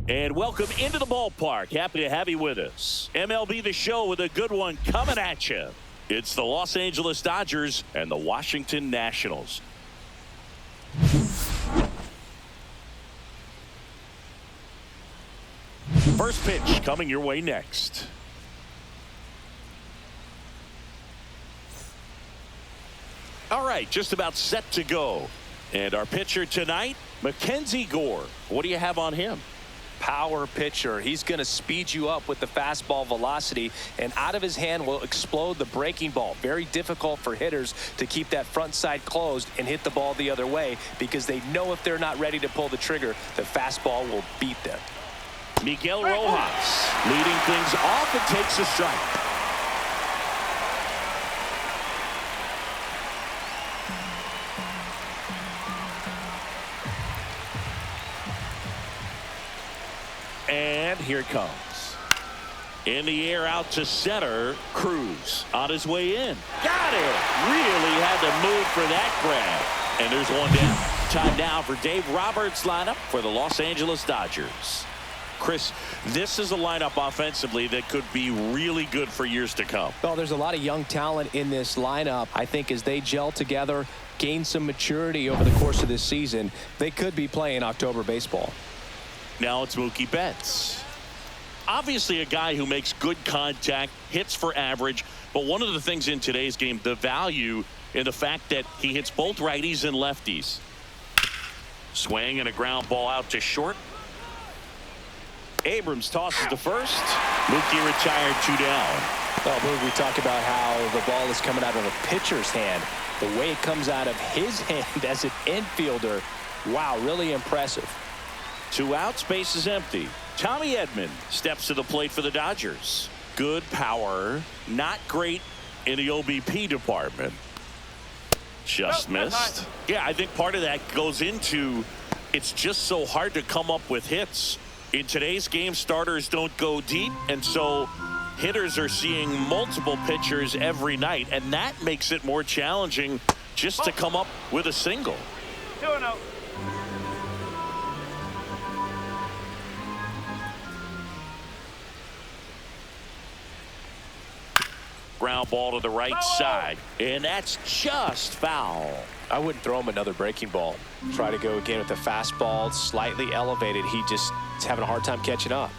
And welcome into the ballpark. Happy to have you with us. MLB The Show with a good one coming at you. It's the Los Angeles Dodgers and the Washington Nationals. First pitch coming your way next. All right, just about set to go. And our pitcher tonight, Mackenzie Gore. What do you have on him? Power pitcher. He's going to speed you up with the fastball velocity, and out of his hand will explode the breaking ball. Very difficult for hitters to keep that front side closed and hit the ball the other way, because they know if they're not ready to pull the trigger, the fastball will beat them. Miguel Rojas leading things off and takes a strike. And here it comes. In the air out to center. Cruz on his way in. Got it. Really had to move for that grab. And there's one down. Time now for Dave Roberts' lineup for the Los Angeles Dodgers. Chris, this is a lineup offensively that could be really good for years to come. Well, there's a lot of young talent in this lineup. I think as they gel together, gain some maturity over the course of this season, they could be playing October baseball. Now it's Mookie Betts. Obviously a guy who makes good contact, hits for average, but one of the things in today's game, the value in the fact that he hits both righties and lefties. Swing and a ground ball out to short. Abrams tosses to first. Mookie retired, 2 down. Well, Moog, we talk about how the ball is coming out of a pitcher's hand. The way it comes out of his hand as an infielder, wow, really impressive. 2 outs, base is empty. Tommy Edman steps to the plate for the Dodgers. Good power, not great in the OBP department. Just missed. Yeah, I think part of that goes into it's just so hard to come up with hits. In today's game, starters don't go deep, and so hitters are seeing multiple pitchers every night, and that makes it more challenging just to come up with a single. 2-0. Ground ball to the right side, and that's just foul. I wouldn't throw him another breaking ball. Try to go again with the fastball, slightly elevated. He just is having a hard time catching up.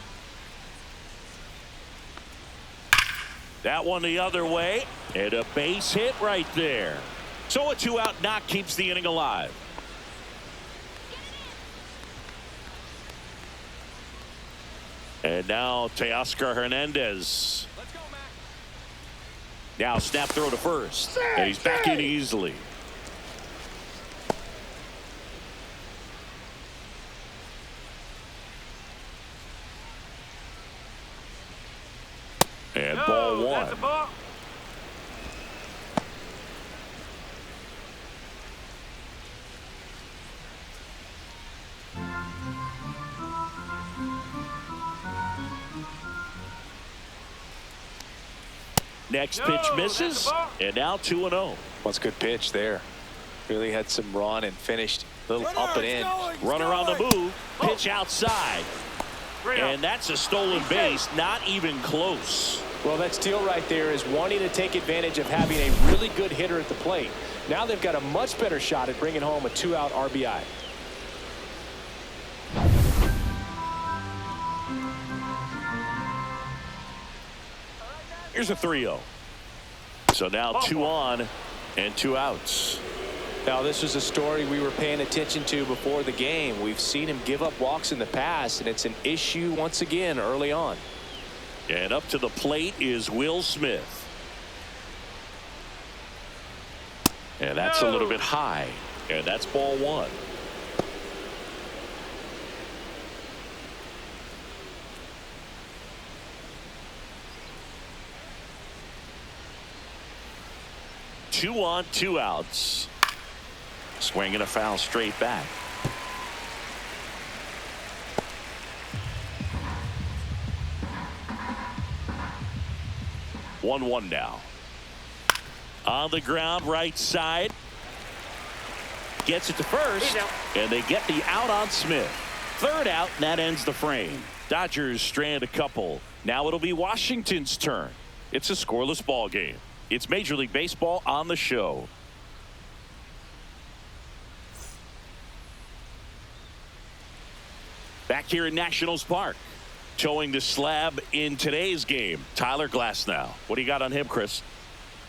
That one the other way, and a base hit right there. So a 2-out knock keeps the inning alive. And now Teoscar Hernandez. Now snap throw to first, and he's back in easily. And ball 1. Ball. Next pitch misses, and now 2-0. What's a good pitch there? Really had some run and finished a little up and in. Runner on the move, pitch outside. And that's a stolen base, not even close. Well, that steal right there is wanting to take advantage of having a really good hitter at the plate. Now they've got a much better shot at bringing home a 2-out RBI. Here's a 3-0. So now 2 on and 2 outs. Now this is a story we were paying attention to before the game. We've seen him give up walks in the past, and it's an issue once again early on. And up to the plate is Will Smith. And that's a little bit high. And that's ball 1. Two on, 2 outs. Swing and a foul straight back. One now. On the ground, right side. Gets it to first, and they get the out on Smith. Third out, and that ends the frame. Dodgers strand a couple. Now it'll be Washington's turn. It's a scoreless ball game. It's Major League Baseball on the show. Back here in Nationals Park. Towing the slab in today's game, Tyler Glasnow. What do you got on him, Chris?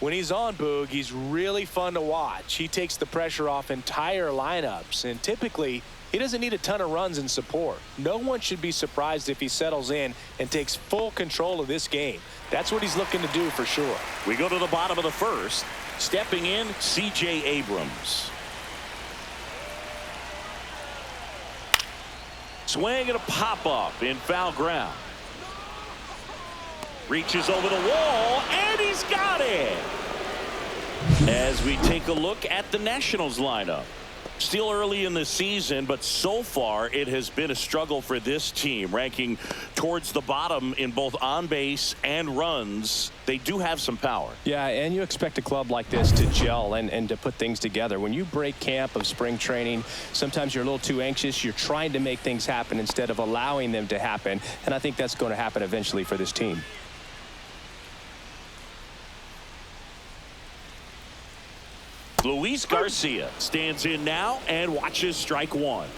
When he's on, Boog, he's really fun to watch. He takes the pressure off entire lineups, and typically he doesn't need a ton of runs in support. No one should be surprised if he settles in and takes full control of this game. That's what he's looking to do for sure. We go to the bottom of the first. Stepping in, C.J. Abrams. Swing and a pop-up in foul ground. Reaches over the wall, and he's got it. As we take a look at the Nationals lineup. Still early in the season, but so far it has been a struggle for this team, ranking towards the bottom in both on base and runs. They do have some power. Yeah, and you expect a club like this to gel and to put things together. When you break camp of spring training, sometimes you're a little too anxious. You're trying to make things happen instead of allowing them to happen, and I think that's going to happen eventually for this team. Luis Garcia stands in now and watches strike one.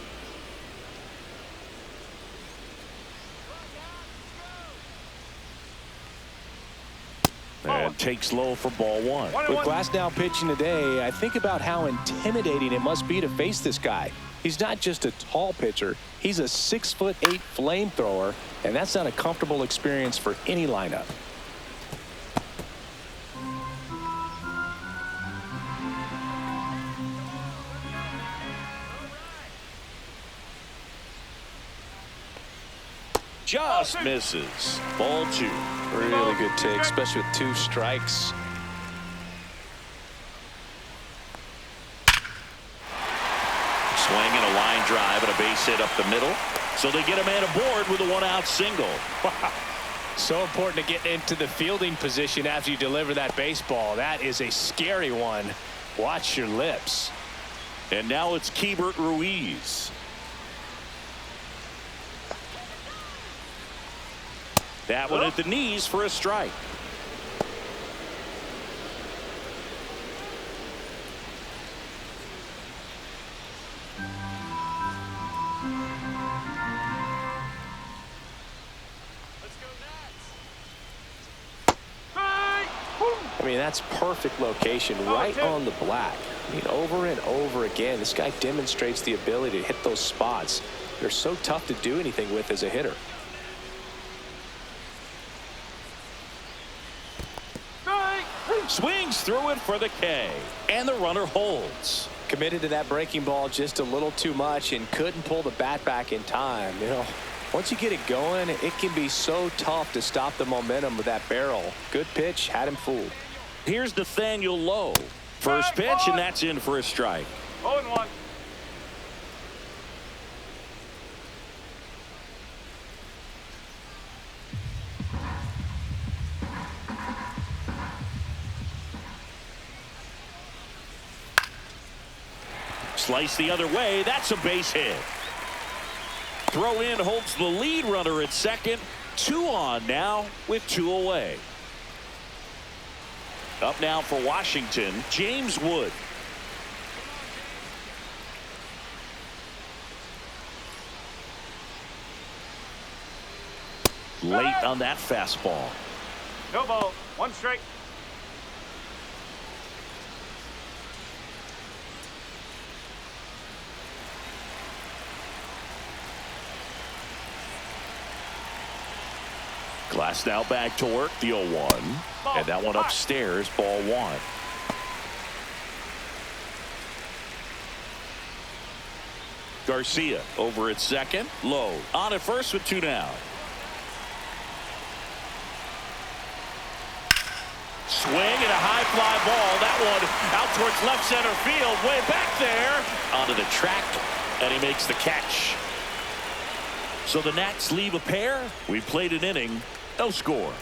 And takes low for ball one. With Glasnow pitching today, I think about how intimidating it must be to face this guy. He's not just a tall pitcher. He's a 6'8" flamethrower, and that's not a comfortable experience for any lineup. Just misses. Ball two. Really good take, especially with 2 strikes. Swing and a line drive and a base hit up the middle. So they get a man aboard with a 1-out single. So important to get into the fielding position after you deliver that baseball. That is a scary one. Watch your lips. And now it's Keibert Ruiz. That one at the knees for a strike. I mean, that's perfect location, right on the black. I mean, over and over again, this guy demonstrates the ability to hit those spots. They're so tough to do anything with as a hitter. Swings through it for the K, and the runner holds. Committed to that breaking ball just a little too much and couldn't pull the bat back in time. You know, once you get it going, it can be so tough to stop the momentum with that barrel. Good pitch, had him fooled. Here's Nathaniel Lowe. First pitch, and that's in for a strike. 0-1. Slice the other way. That's a base hit. Throw in holds the lead runner at second. 2 on now with 2 away. Up now for Washington, James Wood. Late on that fastball. No ball. 1 strike. Glasnow back to work, the 0-1. And that one upstairs, ball 1. Garcia over at second. Low on at first with 2 down. Swing and a high fly ball. That one out towards left center field. Way back there. Onto the track. And he makes the catch. So the Nats leave a pair. We played an inning. No score.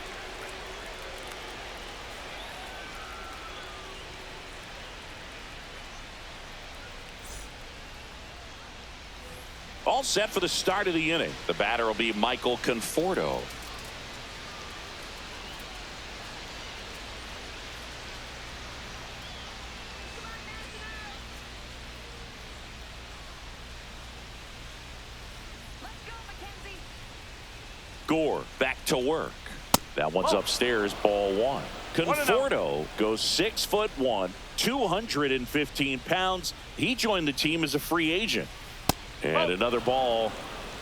All set for the start of the inning. The batter will be Michael Conforto. Gore back to work. That one's upstairs, ball one. Conforto goes 6'1", 215 pounds. He joined the team as a free agent. And another ball.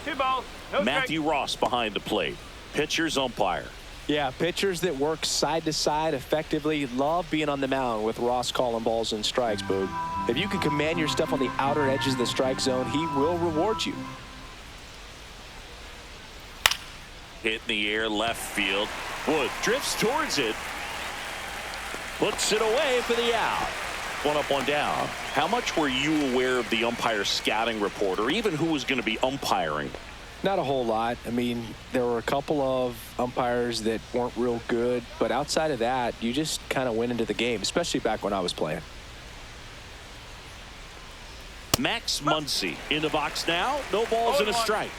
2 balls. No Matthew strike. Ross behind the plate. Pitcher's umpire. Yeah, pitchers that work side to side effectively love being on the mound with Ross calling balls and strikes, Boog. If you can command your stuff on the outer edges of the strike zone, he will reward you. Hit in the air, left field. Wood drifts towards it. Puts it away for the out. One up, one down. How much were you aware of the umpire scouting report, or even who was going to be umpiring? Not a whole lot. I mean, there were a couple of umpires that weren't real good, but outside of that, you just kind of went into the game, especially back when I was playing. Max Muncy in the box now. No balls and a strike.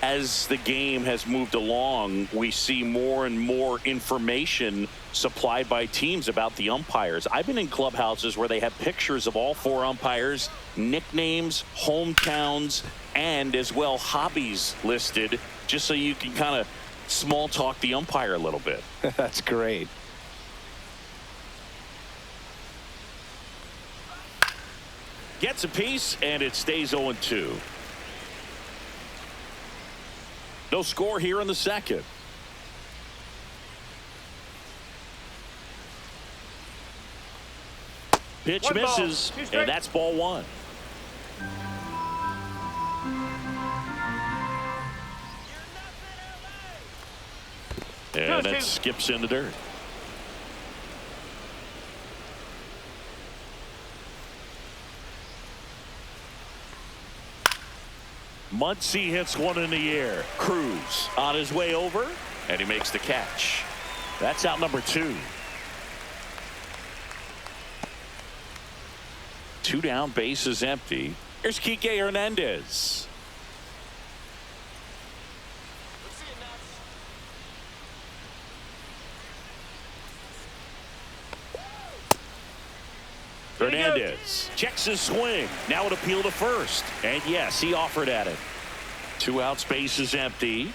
As the game has moved along, we see more and more information supplied by teams about the umpires. I've been in clubhouses where they have pictures of all 4 umpires, nicknames, hometowns, and as well hobbies listed, just so you can kind of small talk the umpire a little bit. That's great. Gets a piece, and it stays 0-2. No score here in the second. Pitch misses, and that's ball one. And that skips in the dirt. Muncy hits one in the air. Cruz on his way over, and he makes the catch. That's out number 2. 2 down, base is empty. Here's Kike Hernandez. Hernandez checks his swing. Now an appeal to first. And yes, he offered at it. 2 outs, base is empty.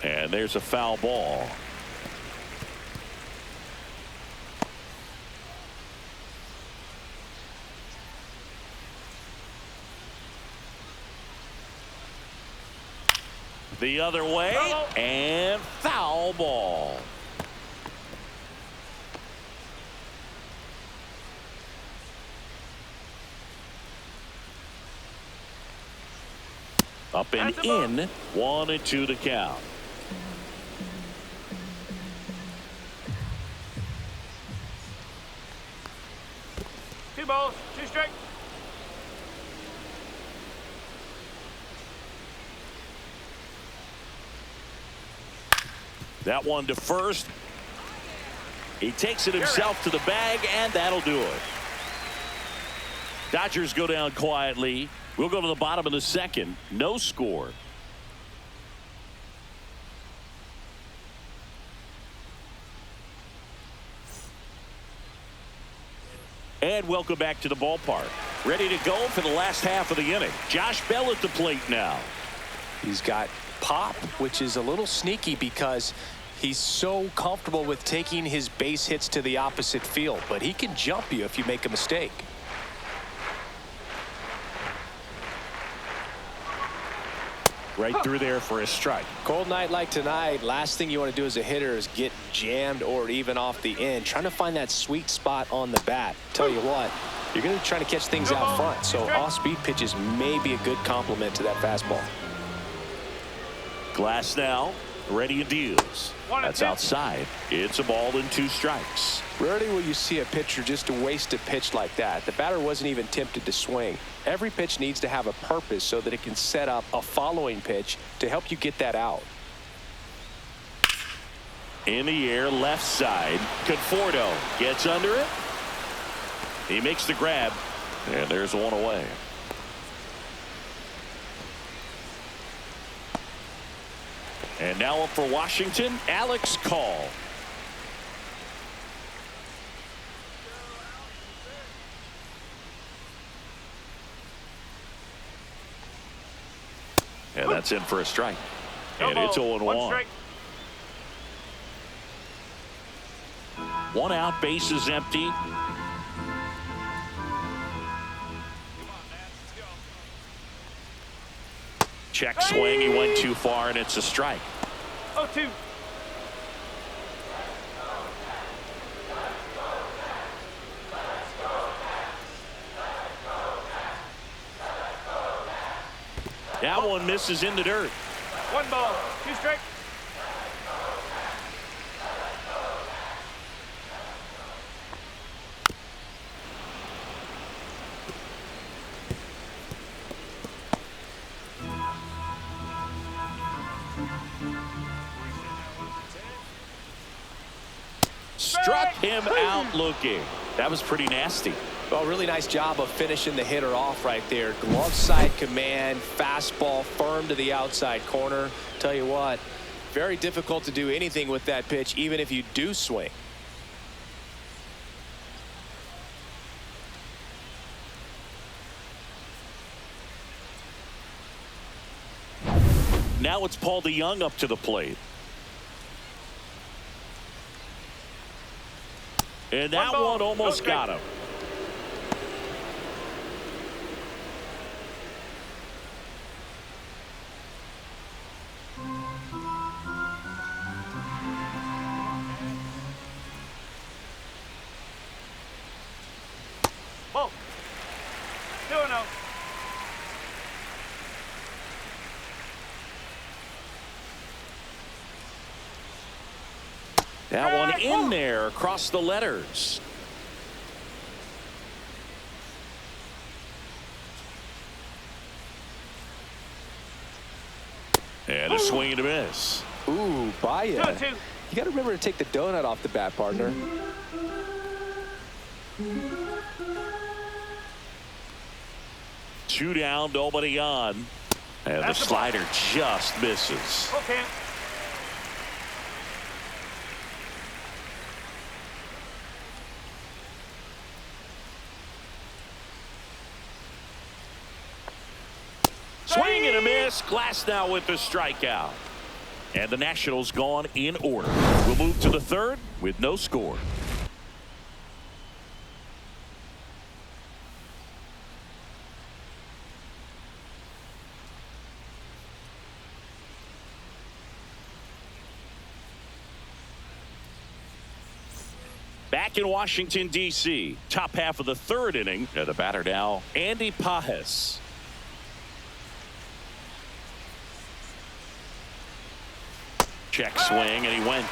And there's a foul ball. The other way, and foul ball. Up and in, 1-2 to count. Two balls, 2 strikes. That one to first. He takes it himself to the bag, and that'll do it. Dodgers go down quietly. We'll go to the bottom of the second. No score. And welcome back to the ballpark. Ready to go for the last half of the inning. Josh Bell at the plate now. He's got pop, which is a little sneaky because he's so comfortable with taking his base hits to the opposite field, but he can jump you if you make a mistake. Right through there for a strike. Cold night like tonight, last thing you want to do as a hitter is get jammed or even off the end. Trying to find that sweet spot on the bat. Tell you what, you're going to be trying to catch things out front, so off-speed pitches may be a good complement to that fastball. Glass now, ready and deals. That's outside. It's a ball and 2 strikes. Rarely will you see a pitcher just waste a pitch like that. The batter wasn't even tempted to swing. Every pitch needs to have a purpose so that it can set up a following pitch to help you get that out. In the air, left side. Conforto gets under it. He makes the grab, and there's one away. And now up for Washington, Alex Call. And that's in for a strike. And it's 0-1. One out, bases empty. Check swing, he went too far, and it's a strike. 0-2. That one misses in the dirt. 1 ball, 2 strikes. Struck him out looking. That was pretty nasty. Well, really nice job of finishing the hitter off right there. Glove side command, fastball firm to the outside corner. Tell you what, very difficult to do anything with that pitch, even if you do swing. Now it's Paul DeYoung up to the plate. And that one almost got him. Ball. 2-0. That one in there across the letters. And a swing and a miss. Ooh, buy it. 2-2. You got to remember to take the donut off the bat, partner. Two down, nobody on. And the slider just misses. Okay. Swing and a miss. Glass now with the strikeout. And the Nationals gone in order. We'll move to the third with no score. Back in Washington, D.C. Top half of the third inning. And the batter now, Andy Pajes. Check swing, and he went.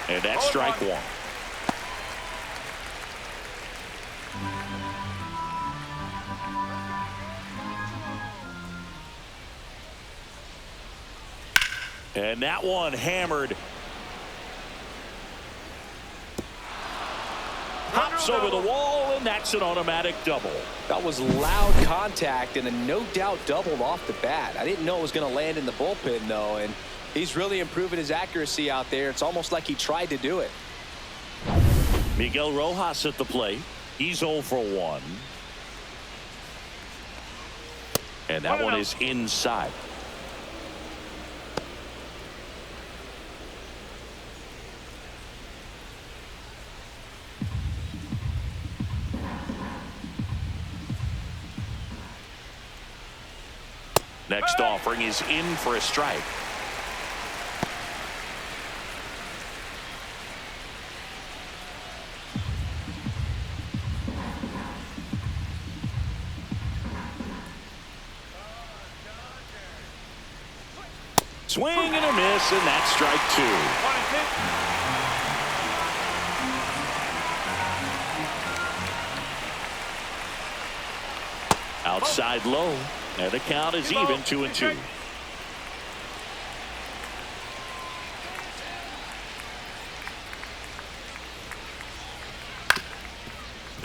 And that's strike one. And that one hammered. Hops over the wall, and that's an automatic double. That was loud contact and a no doubt double off the bat. I didn't know it was going to land in the bullpen, though, and he's really improving his accuracy out there. It's almost like he tried to do it. Miguel Rojas at the plate. He's 0 for 1. And that one is inside. Next offering is in for a strike. Swing and a miss, and that's strike two. Outside low, and the count is even 2-2.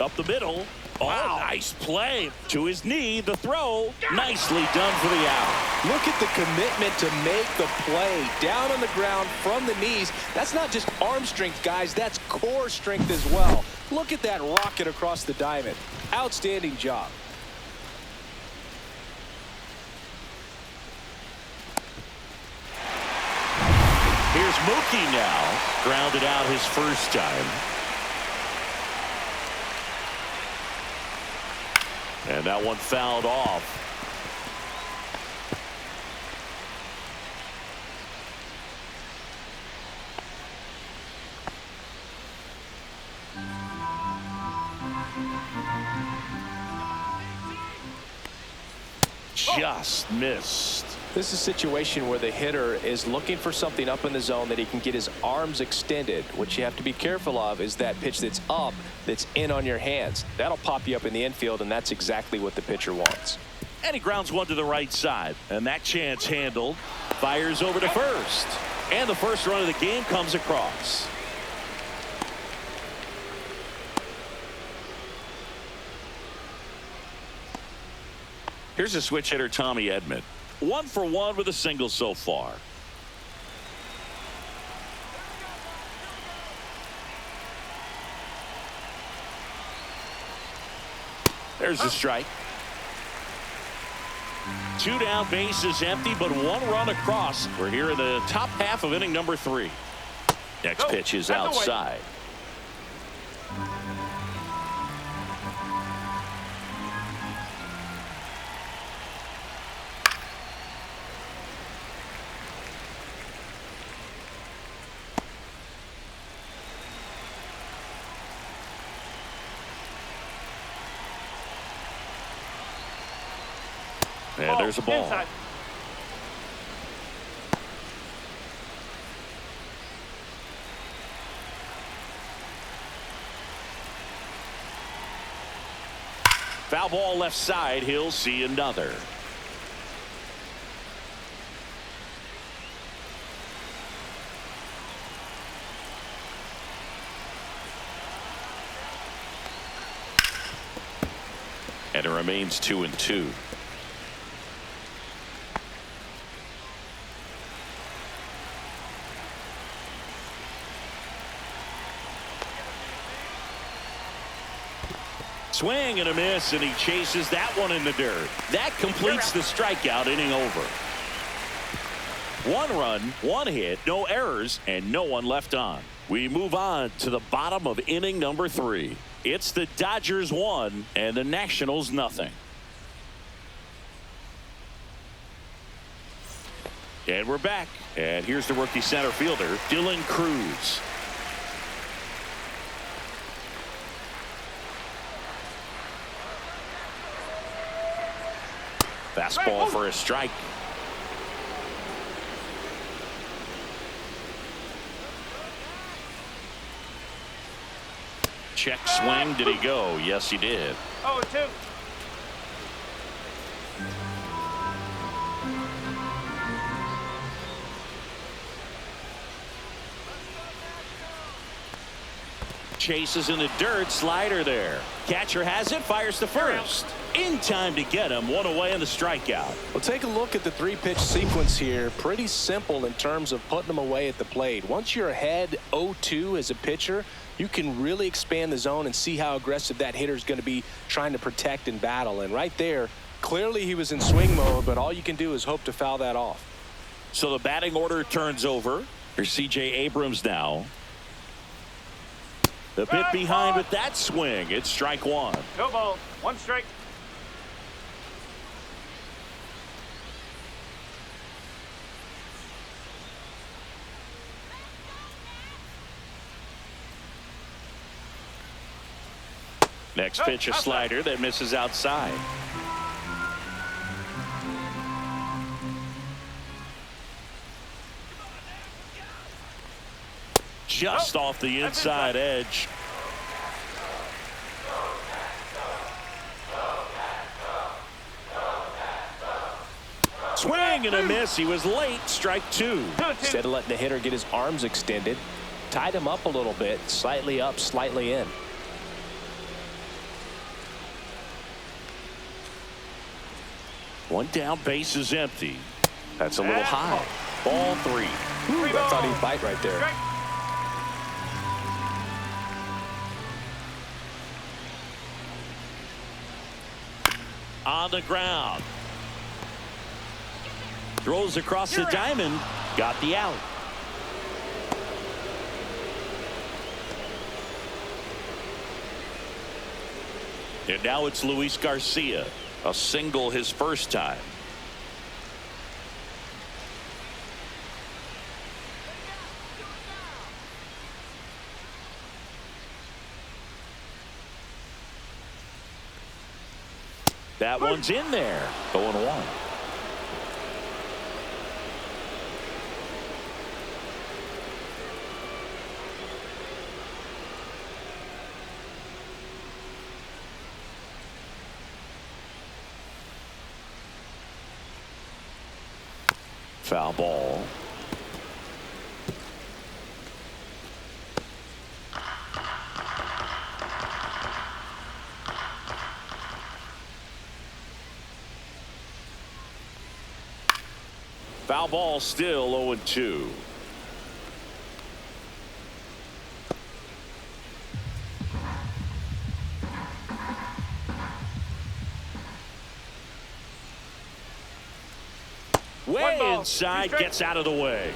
Up the middle. Oh, wow. Nice play. To his knee, the throw. Nicely done for the out. Look at the commitment to make the play. Down on the ground from the knees. That's not just arm strength, guys. That's core strength as well. Look at that rocket across the diamond. Outstanding job. Here's Mookie now. Grounded out his first time. And that one fouled off. Just missed. This is a situation where the hitter is looking for something up in the zone that he can get his arms extended. What you have to be careful of is that pitch that's up, that's in on your hands. That'll pop you up in the infield, and that's exactly what the pitcher wants. And he grounds one to the right side. And that chance handled. Fires over to first. And the first run of the game comes across. Here's a switch hitter, Tommy Edman. 1 for 1 with a single so far. There's the strike. 2 down, bases empty, but 1 run across. We're here in the top half of inning number 3. Next pitch is outside. And there's a ball. Inside. Foul ball left side. He'll see another. And it remains 2-2. Swing and a miss, and he chases that one in the dirt. That completes the strikeout. Inning over. 1 run, 1 hit, no errors, and no one left on. We move on to the bottom of inning number 3. It's the Dodgers 1 and the Nationals nothing. And we're back. And here's the rookie center fielder, Dylan Cruz. Fastball for a strike. Check swing. Did he go? Yes, he did. 0-2. Chases in the dirt. Slider there. Catcher has it. Fires to first. In time to get him. 1 away in the strikeout. Well, take a look at the 3-pitch sequence here. Pretty simple in terms of putting them away at the plate. Once you're ahead 0-2 as a pitcher, you can really expand the zone and see how aggressive that hitter is going to be trying to protect and battle. And right there, clearly he was in swing mode, but all you can do is hope to foul that off. So the batting order turns over. Here's C.J. Abrams now. The bit behind with that swing. It's strike 1. No ball. 1 strike. Next pitch, a slider that misses outside. Just off the inside edge. Swing and a miss. He was late. Strike 2. Instead of letting the hitter get his arms extended, tied him up a little bit, slightly up, slightly in. One down, base is empty. That's a little high. Ball 3. Ooh, I thought he'd bite right there. Strike. On the ground. Throws across the diamond. Got the out. And now it's Luis Garcia. A single his first time. That one's in there. 0-1. Foul ball. Foul ball, still 0-2. Way inside, gets out of the way.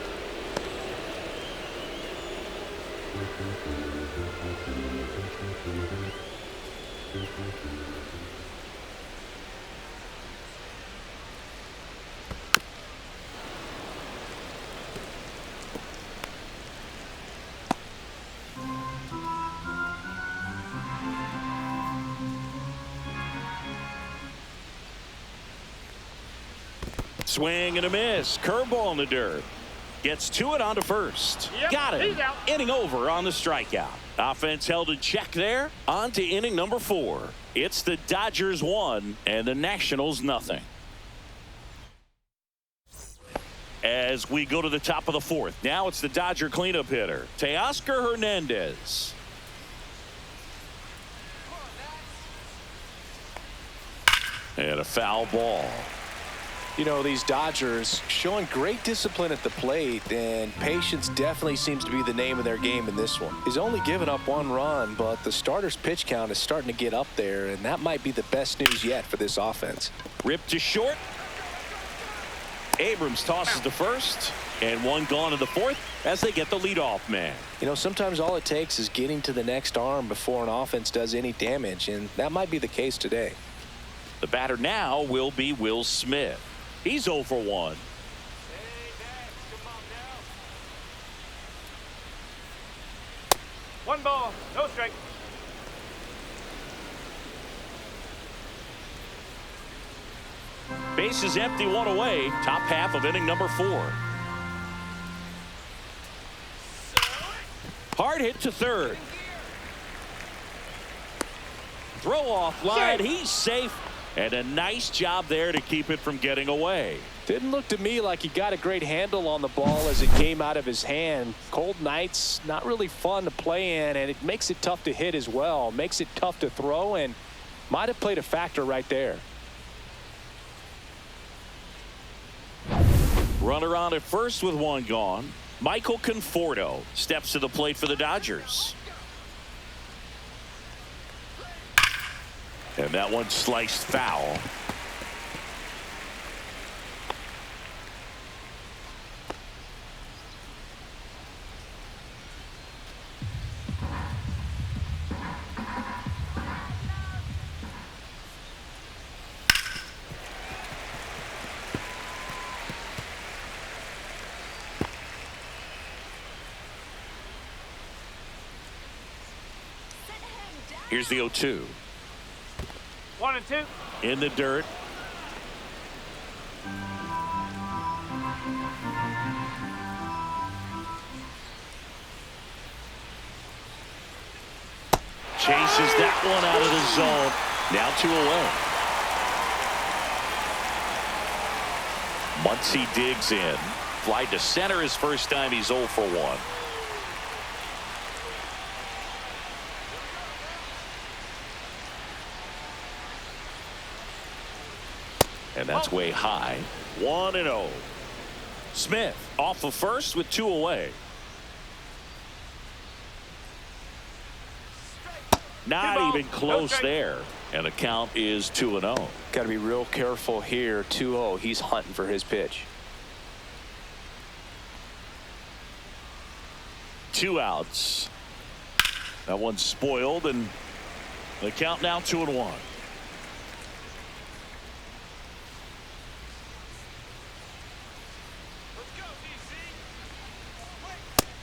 Swing and a miss. Curveball in the dirt. Gets to it onto first. Yep, got it. he's out. Inning over on the strikeout. Offense held in check there. On to inning number 4. It's the Dodgers 1 and the Nationals nothing. As we go to the top of the 4th. Now it's the Dodger cleanup hitter, Teoscar Hernandez. And a foul ball. You know, these Dodgers showing great discipline at the plate, and patience definitely seems to be the name of their game in this one. He's only given up 1 run, but the starter's pitch count is starting to get up there, and that might be the best news yet for this offense. Ripped to short. Abrams tosses to first, and 1 gone in the 4th as they get the leadoff man. You know, sometimes all it takes is getting to the next arm before an offense does any damage, and that might be the case today. The batter now will be Will Smith. He's 0 for 1. One ball, no strike. Base is empty, 1 away. Top half of inning number 4. Hard hit to third. Throw off line. He's safe. And a nice job there to keep it from getting away. Didn't look to me like he got a great handle on the ball as it came out of his hand. Cold nights, not really fun to play in, and it makes it tough to hit as well. Makes it tough to throw, and might have played a factor right there. Runner on at first with 1 gone. Michael Conforto steps to the plate for the Dodgers. And that one sliced foul. Here's the 0-2. 1 and 2. In the dirt. Chases that one out of the zone. Now 2 away. Muncy digs in. Fly to center his first time. He's 0 for 1. And that's way high. 1-0. Smith off of first with 2 away. Not even close there. And the count is 2-0. Got to be real careful here. 2-0. He's hunting for his pitch. 2 outs. That one's spoiled, and the count now 2-1.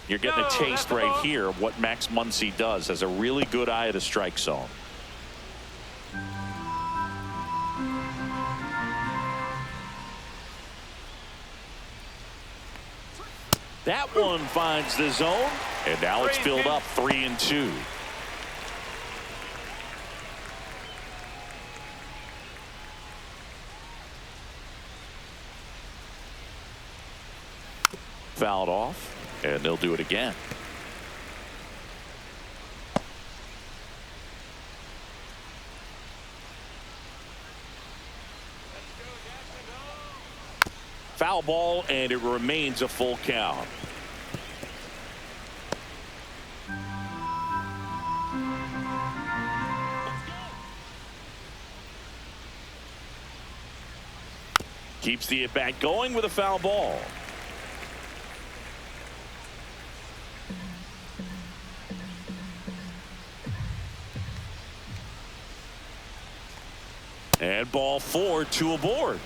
You're getting a taste right here of what Max Muncy does. Has a really good eye at the strike zone. That one finds the zone, and now it's filled up 3-2. Fouled off, and they'll do it again. Foul ball, and it remains a full count. Keeps the at-bat going with a foul ball. And ball 4, 2 aboard.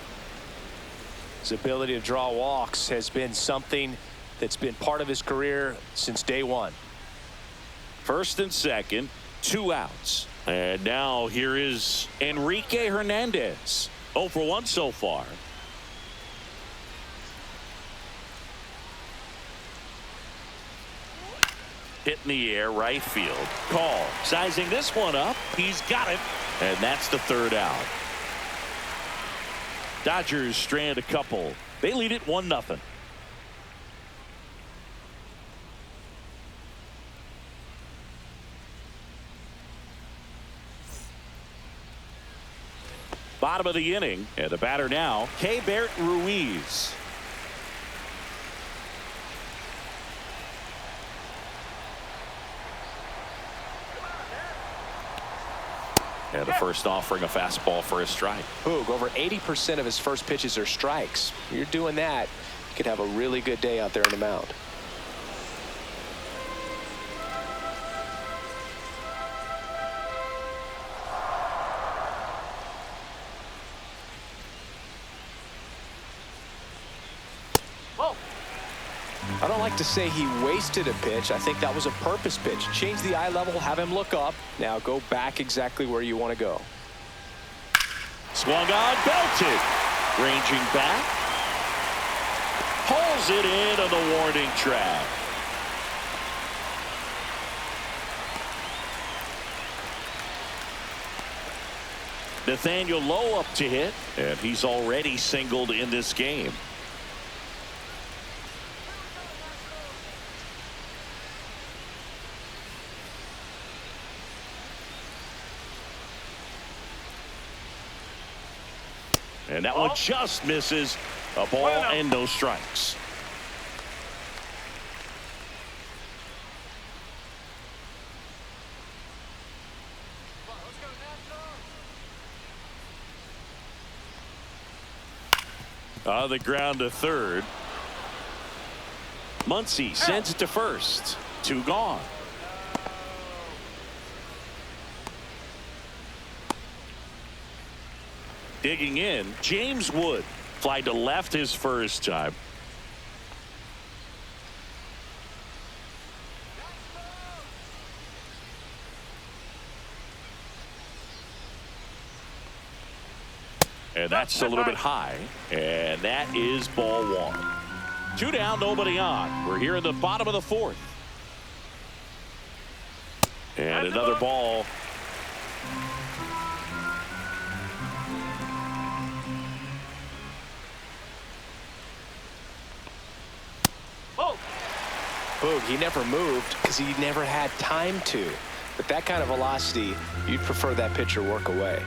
His ability to draw walks has been something that's been part of his career since day one. First and second, 2 outs. And now here is Enrique Hernandez. 0 for 1 so far. Hit in the air, right field. Call. Sizing this one up. He's got it. And that's the 3rd out. Dodgers strand a couple. They lead it 1-0. Bottom of the inning, and the batter now, Keibert Ruiz. And the first offering a fastball for a strike. Boog, over 80% of his first pitches are strikes. You're doing that, you could have a really good day out there on the mound. I don't like to say he wasted a pitch. I think that was a purpose pitch. Change the eye level, have him look up. Now go back exactly where you want to go. Swung on, belted. Ranging back. Pulls it in on the warning track. Nathaniel Lowe up to hit, and he's already singled in this game. And that one just misses. A ball and no strikes. On the ground to third. Muncy sends it to first. 2 gone. Digging in, James Wood. Fly to left his first time. And that's a little bit high. And that is ball 1. 2 down, nobody on. We're here in the bottom of the 4th. And another ball. Boog, he never moved because he never had time to. But that kind of velocity, you'd prefer that pitcher work away.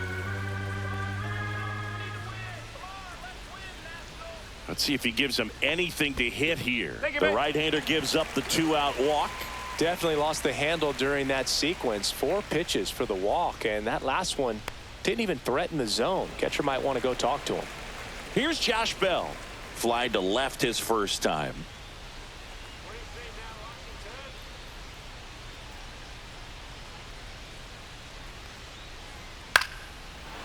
Let's see if he gives him anything to hit here. Take it The back. right-hander gives up the 2-out walk. Definitely lost the handle during that sequence. 4 pitches for the walk, and that last one didn't even threaten the zone. Catcher might want to go talk to him. Here's Josh Bell. Fly to left his first time.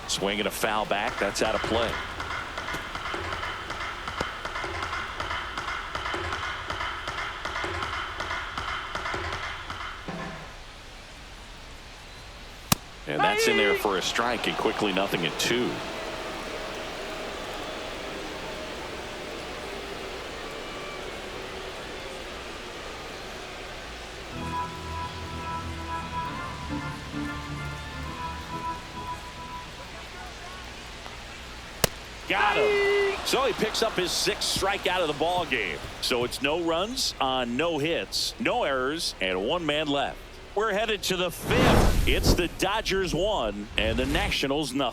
Swinging a foul back. That's out of play. And that's in there for a strike, and quickly 0-2. Got him. So he picks up his 6th strikeout of the ball game. So it's no runs on no hits, no errors, and 1 man left. We're headed to the 5th. It's the Dodgers 1 and the Nationals 0.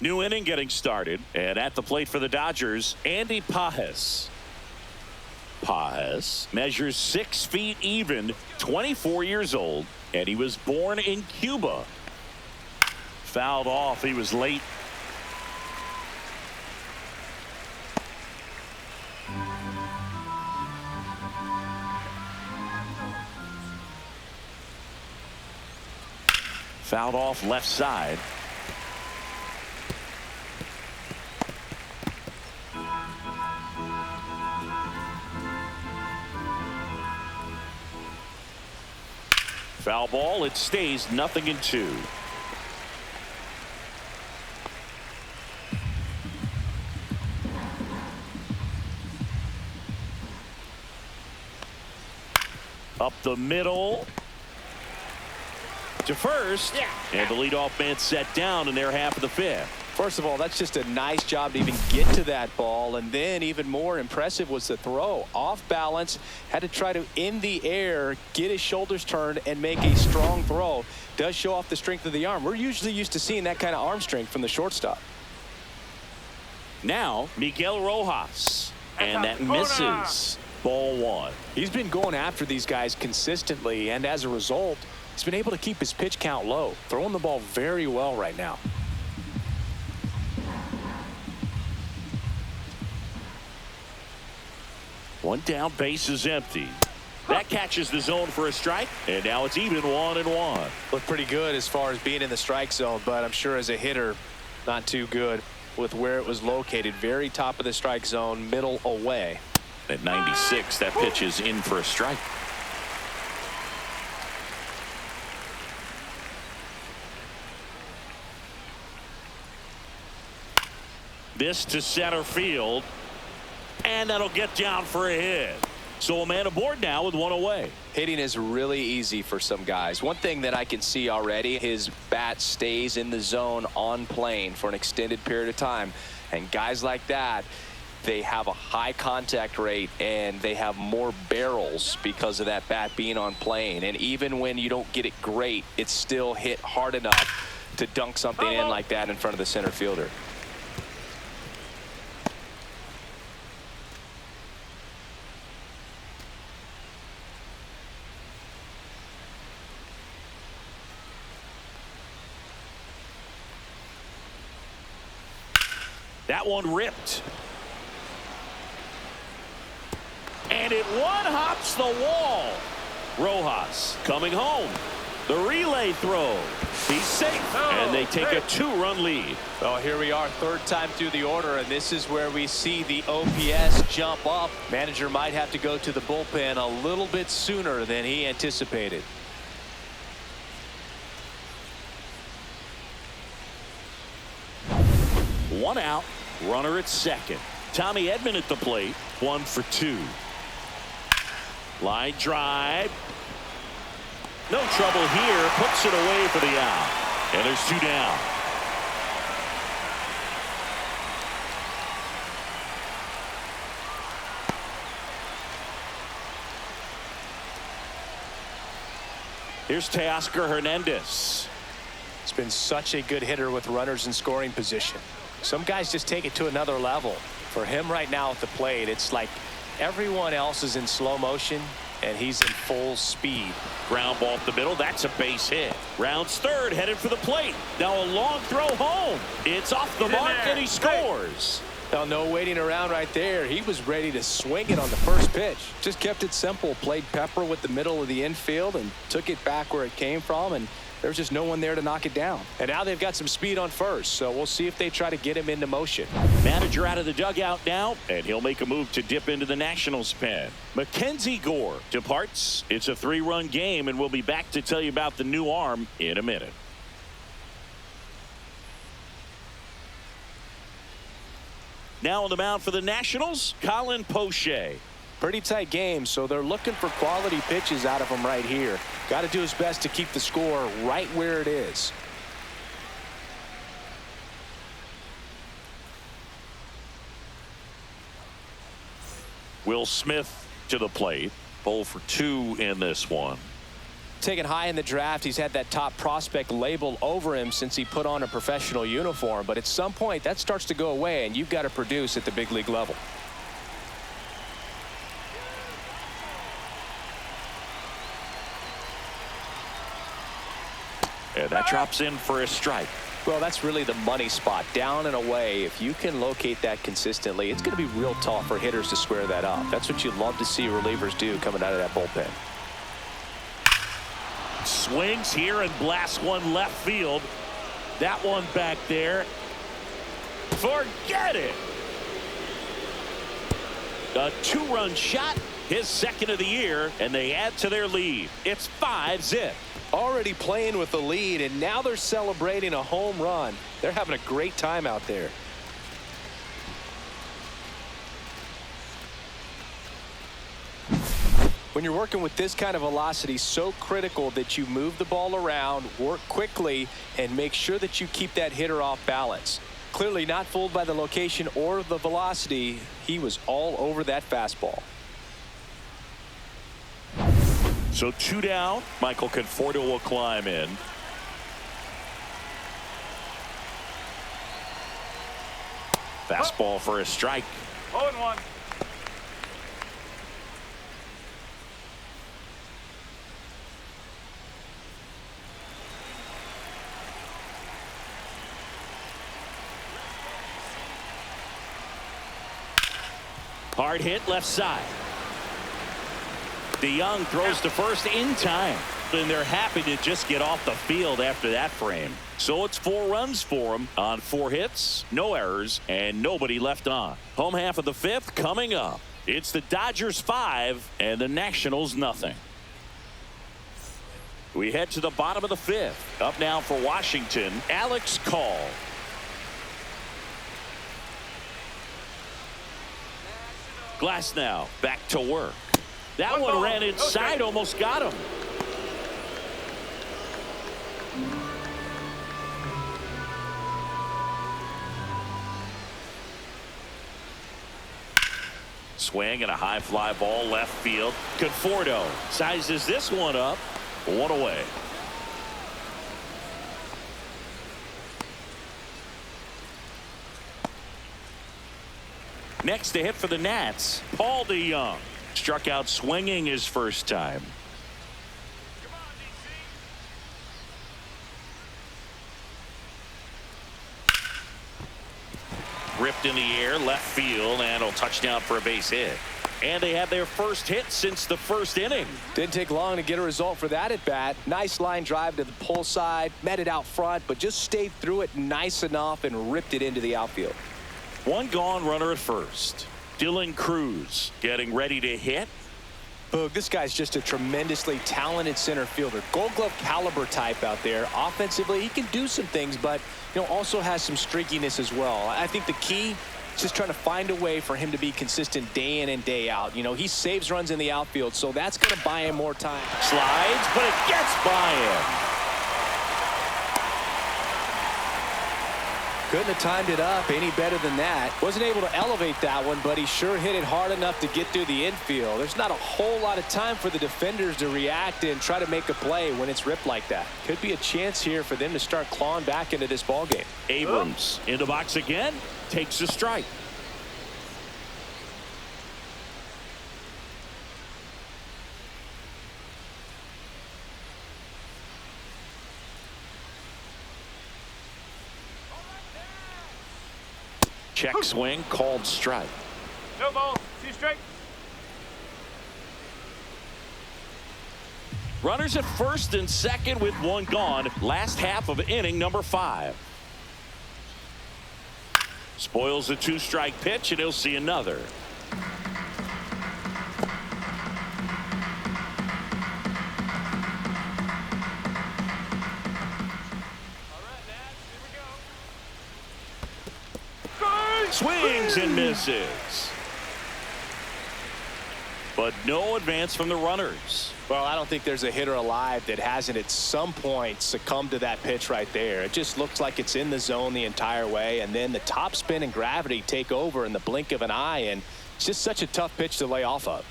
New inning getting started, and at the plate for the Dodgers, Andy Pages. Pages measures 6 feet even, 24 years old, and he was born in Cuba. Fouled off. He was late. Fouled off left side. Foul ball. It stays 0-2. Up the middle to first, and the leadoff man set down in their half of the 5th. First of all, that's just a nice job to even get to that ball, and then even more impressive was the throw. Off balance, had to try to in the air get his shoulders turned and make a strong throw. Does show off the strength of the arm. We're usually used to seeing that kind of arm strength from the shortstop. Now Miguel Rojas, and that misses. Ball 1. He's been going after these guys consistently, and as a result, he's been able to keep his pitch count low, throwing the ball very well right now. One down, base is empty. That catches the zone for a strike, and now it's even 1-1. Looked pretty good as far as being in the strike zone, but I'm sure as a hitter, not too good with where it was located. Very top of the strike zone, middle away. At 96, that pitch is in for a strike. This to center field, and that'll get down for a hit. So a man aboard now with 1 away. Hitting is really easy for some guys. One thing that I can see already, his bat stays in the zone on plane for an extended period of time. And guys like that, they have a high contact rate and they have more barrels because of that bat being on plane. And even when you don't get it great, it's still hit hard enough to dunk something in like that in front of the center fielder. That one ripped. And it one-hops the wall. Rojas coming home. The relay throw. He's safe. And they take a 2-run lead. Well, here we are, 3rd time through the order, and this is where we see the OPS jump up. Manager might have to go to the bullpen a little bit sooner than he anticipated. One out, runner at second. Tommy Edman at the plate, 1 for 2. Line drive. No trouble here, puts it away for the out. And there's 2 down. Here's Teoscar Hernandez. It's been such a good hitter with runners in scoring position. Some guys just take it to another level. For him right now at the plate, it's like everyone else is in slow motion and he's in full speed. Ground ball up the middle. That's a base hit. Rounds third, headed for the plate. Now a long throw home. It's off the mark and he scores. Now, no waiting around right there. He was ready to swing it on the first pitch. Just kept it simple. Played pepper with the middle of the infield and took it back where it came from. And there's just no one there to knock it down. And now they've got some speed on first. So we'll see if they try to get him into motion. Manager out of the dugout now, and he'll make a move to dip into the Nationals pen. Mackenzie Gore departs. It's a 3-run game, and we'll be back to tell you about the new arm in a minute. Now on the mound for the Nationals, Colin Poche. Pretty tight game, so they're looking for quality pitches out of him right here. Got to do his best to keep the score right where it is. Will Smith to the plate. 0 for 2 in this one. Taken high in the draft, he's had that top prospect label over him since he put on a professional uniform. But at some point, that starts to go away, and you've got to produce at the big league level. And that drops in for a strike. Well, that's really the money spot. Down and away. If you can locate that consistently, it's going to be real tough for hitters to square that up. That's what you love to see relievers do coming out of that bullpen. Swings here and blasts one left field. That one back there. Forget it. A 2-run shot, his second of the year, and they add to their lead. It's 5-0. Already playing with the lead, and now they're celebrating a home run. They're having a great time out there. When you're working with this kind of velocity, so critical that you move the ball around, work quickly, and make sure that you keep that hitter off balance. Clearly not fooled by the location or the velocity. He was all over that fastball. So 2 down. Michael Conforto will climb in. Fastball for a strike. 0-1. Hard hit left side. DeYoung throws to first in time, and they're happy to just get off the field after that frame. So it's 4 runs for him on 4 hits, no errors, and nobody left on. Home half of the 5th coming up. It's the Dodgers 5 and the Nationals nothing. We head to the bottom of the 5th. Up now for Washington, Alex Call. Glass now back to work. That one ran inside, almost got him. Swing and a high fly ball left field. Conforto sizes this one up. 1 away. Next to hit for the Nats, Paul DeYoung. Struck out swinging his first time. Ripped in the air, left field, and a touchdown for a base hit. And they had their first hit since the first inning. Didn't take long to get a result for that at bat. Nice line drive to the pull side, met it out front, but just stayed through it nice enough and ripped it into the outfield. 1 gone, runner at first. Dylan Cruz getting ready to hit. Boog, this guy's just a tremendously talented center fielder. Gold Glove caliber type out there. Offensively, he can do some things, but also has some streakiness as well. I think the key is just trying to find a way for him to be consistent day in and day out. He saves runs in the outfield, so that's going to buy him more time. Slides, but it gets by him. Couldn't have timed it up any better than that. Wasn't able to elevate that one, but he sure hit it hard enough to get through the infield. There's not a whole lot of time for the defenders to react and try to make a play when it's ripped like that. Could be a chance here for them to start clawing back into this ball game. Abrams in the box again, takes a strike. Check swing, called strike. No ball. 2 strike. Runners at first and second with 1 gone. Last half of inning number 5. Spoils a 2-strike pitch, and he'll see another. Swings and misses. But no advance from the runners. Well, I don't think there's a hitter alive that hasn't at some point succumbed to that pitch right there. It just looks like it's in the zone the entire way, and then the top spin and gravity take over in the blink of an eye, and it's just such a tough pitch to lay off of.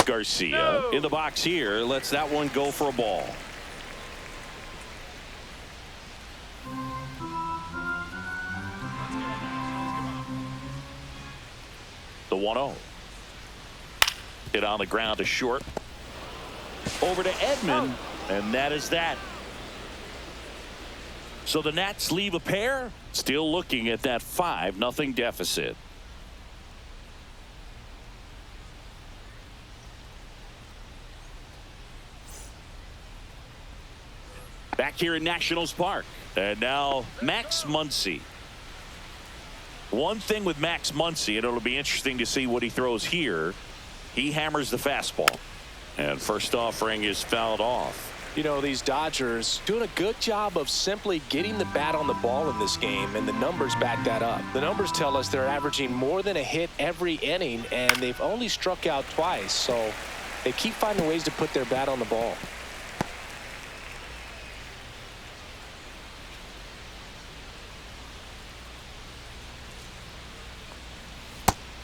Garcia in the box here, lets that one go for a ball. The 1-0. Hit on the ground to short. Over to Edman, and that is that. So the Nats leave a pair, still looking at that 5-0 deficit. Back here in Nationals Park, and now Max Muncy. One thing with Max Muncy, and it'll be interesting to see what he throws here. He hammers the fastball, and first offering is fouled off. You know, these Dodgers doing a good job of simply getting the bat on the ball in this game, and the numbers back that up. The numbers tell us they're averaging more than a hit every inning, and they've only struck out twice, so they keep finding ways to put their bat on the ball.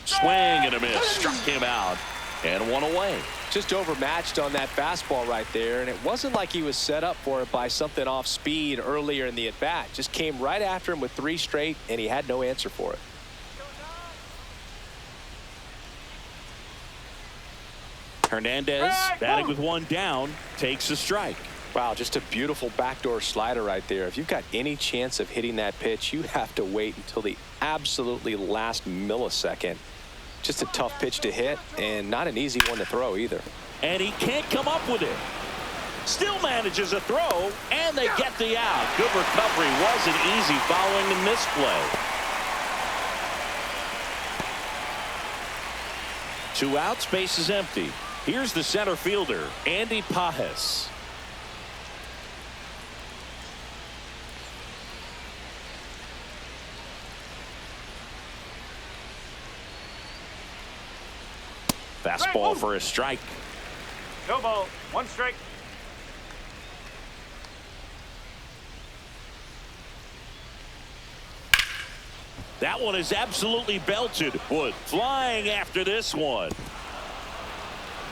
Swing and a miss. Struck him out, and 1 away. Just overmatched on that fastball right there, and it wasn't like he was set up for it by something off speed earlier in the at-bat. Just came right after him with 3 straight, and he had no answer for it. Hernandez batting with 1 down, takes a strike. Wow, just a beautiful backdoor slider right there. If you've got any chance of hitting that pitch, you have to wait until the absolutely last millisecond. Just a tough pitch to hit, and not an easy one to throw either. And he can't come up with it. Still manages a throw, and they get the out. Good recovery. Wasn't easy following the misplay. 2 outs, base is empty. Here's the center fielder, Andy Pajes. Fastball for a strike. No ball. 1 strike. That one is absolutely belted. Wood flying after this one.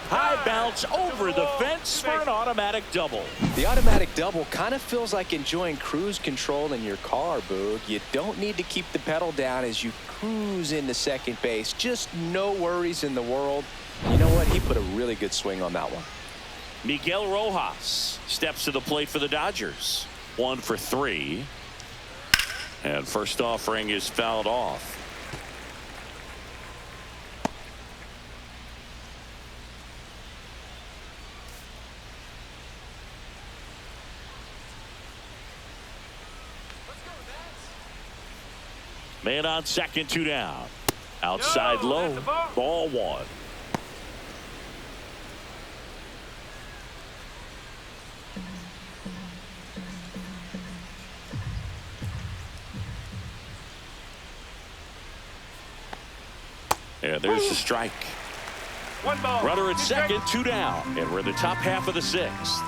High bounce over the fence for an automatic double. The automatic double kind of feels like enjoying cruise control in your car, Boog. You don't need to keep the pedal down as you cruise into second base. Just no worries in the world. You know what? He put a really good swing on that one. Miguel Rojas steps to the plate for the Dodgers. 1 for 3. And first offering is fouled off. Man on second, 2 down. Outside low, ball 1. And there's the strike. One ball. Runner at Two second, strikes. 2 down. And we're in the top half of the 6th.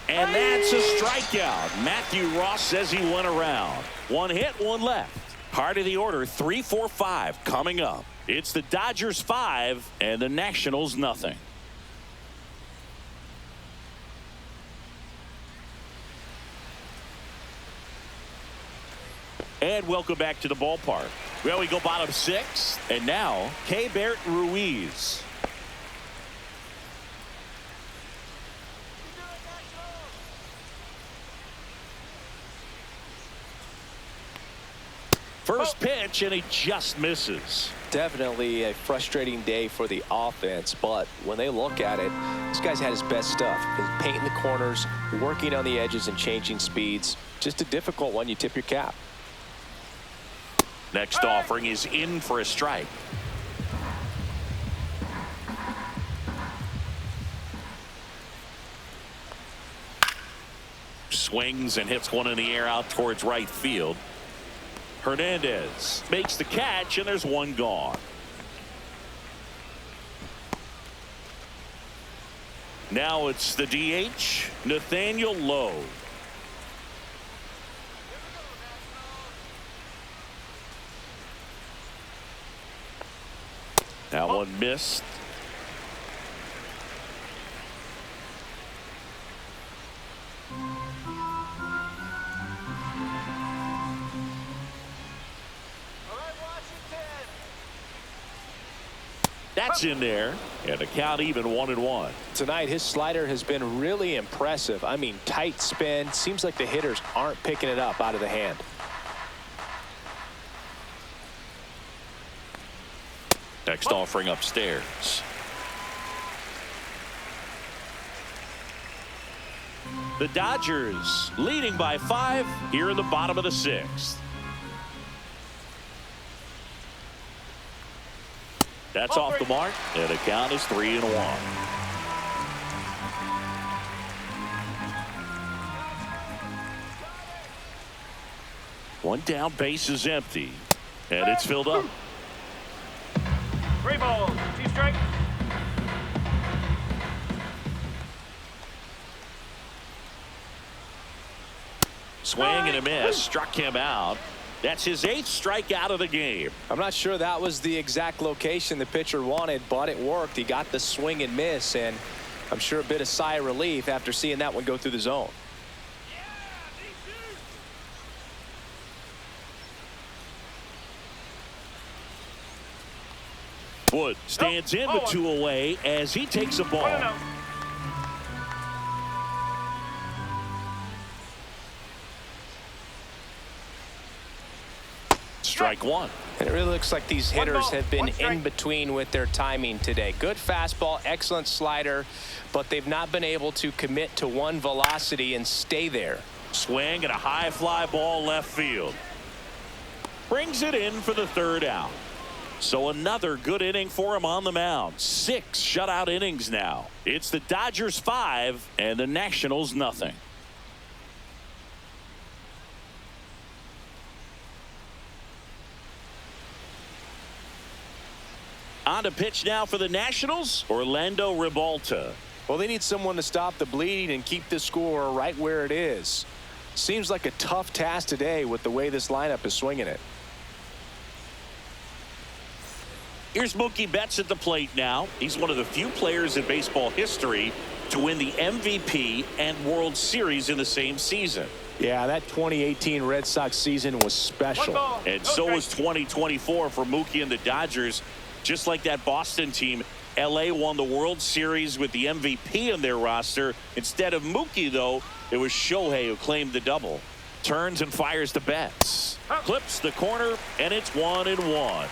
And that's a strikeout. Matthew Ross says he went around. 1 hit, 1 left. Part of the order, 3, 4, 5 coming up. It's the Dodgers 5 and the Nationals nothing. And welcome back to the ballpark. Well, we go bottom 6, and now Keibert Ruiz. First pitch, and he just misses. Definitely a frustrating day for the offense, but when they look at it, this guy's had his best stuff. He's painting the corners, working on the edges and changing speeds. Just a difficult one. You tip your cap. Next offering is in for a strike. Swings and hits one in the air out towards right field. Hernandez makes the catch, and there's 1 gone. Now it's the DH, Nathaniel Lowe. That one missed. That's in there, and the count even 1-1. Tonight, his slider has been really impressive. I mean, tight spin. Seems like the hitters aren't picking it up out of the hand. Next offering upstairs. The Dodgers leading by 5 here in the bottom of the 6th. That's off the mark, and the count is 3-1. One down, base is empty, and it's filled up. 3 balls. 2 strikes. Swing and a miss, struck him out. That's his 8th strikeout of the game. I'm not sure that was the exact location the pitcher wanted, but it worked. He got the swing and miss, and I'm sure a bit of sigh of relief after seeing that one go through the zone. Wood stands in the 2 away as he takes a ball. Strike 1. And it really looks like these hitters have been in between with their timing today. Good fastball, excellent slider, but they've not been able to commit to one velocity and stay there. Swing and a high fly ball left field. Brings it in for the 3rd out. So another good inning for him on the mound. 6 shutout innings now. It's the Dodgers 5 and the Nationals nothing. On to pitch now for the Nationals, Orlando Ribalta. Well, they need someone to stop the bleeding and keep the score right where it is. Seems like a tough task today with the way this lineup is swinging it. Here's Mookie Betts at the plate now. He's one of the few players in baseball history to win the MVP and World Series in the same season. Yeah, that 2018 Red Sox season was special. And so was 2024 for Mookie and the Dodgers. Just like that Boston team, LA won the World Series with the MVP on their roster. Instead of Mookie, though, it was Shohei who claimed the double. Turns and fires to Betts. Clips the corner, and it's 1-1.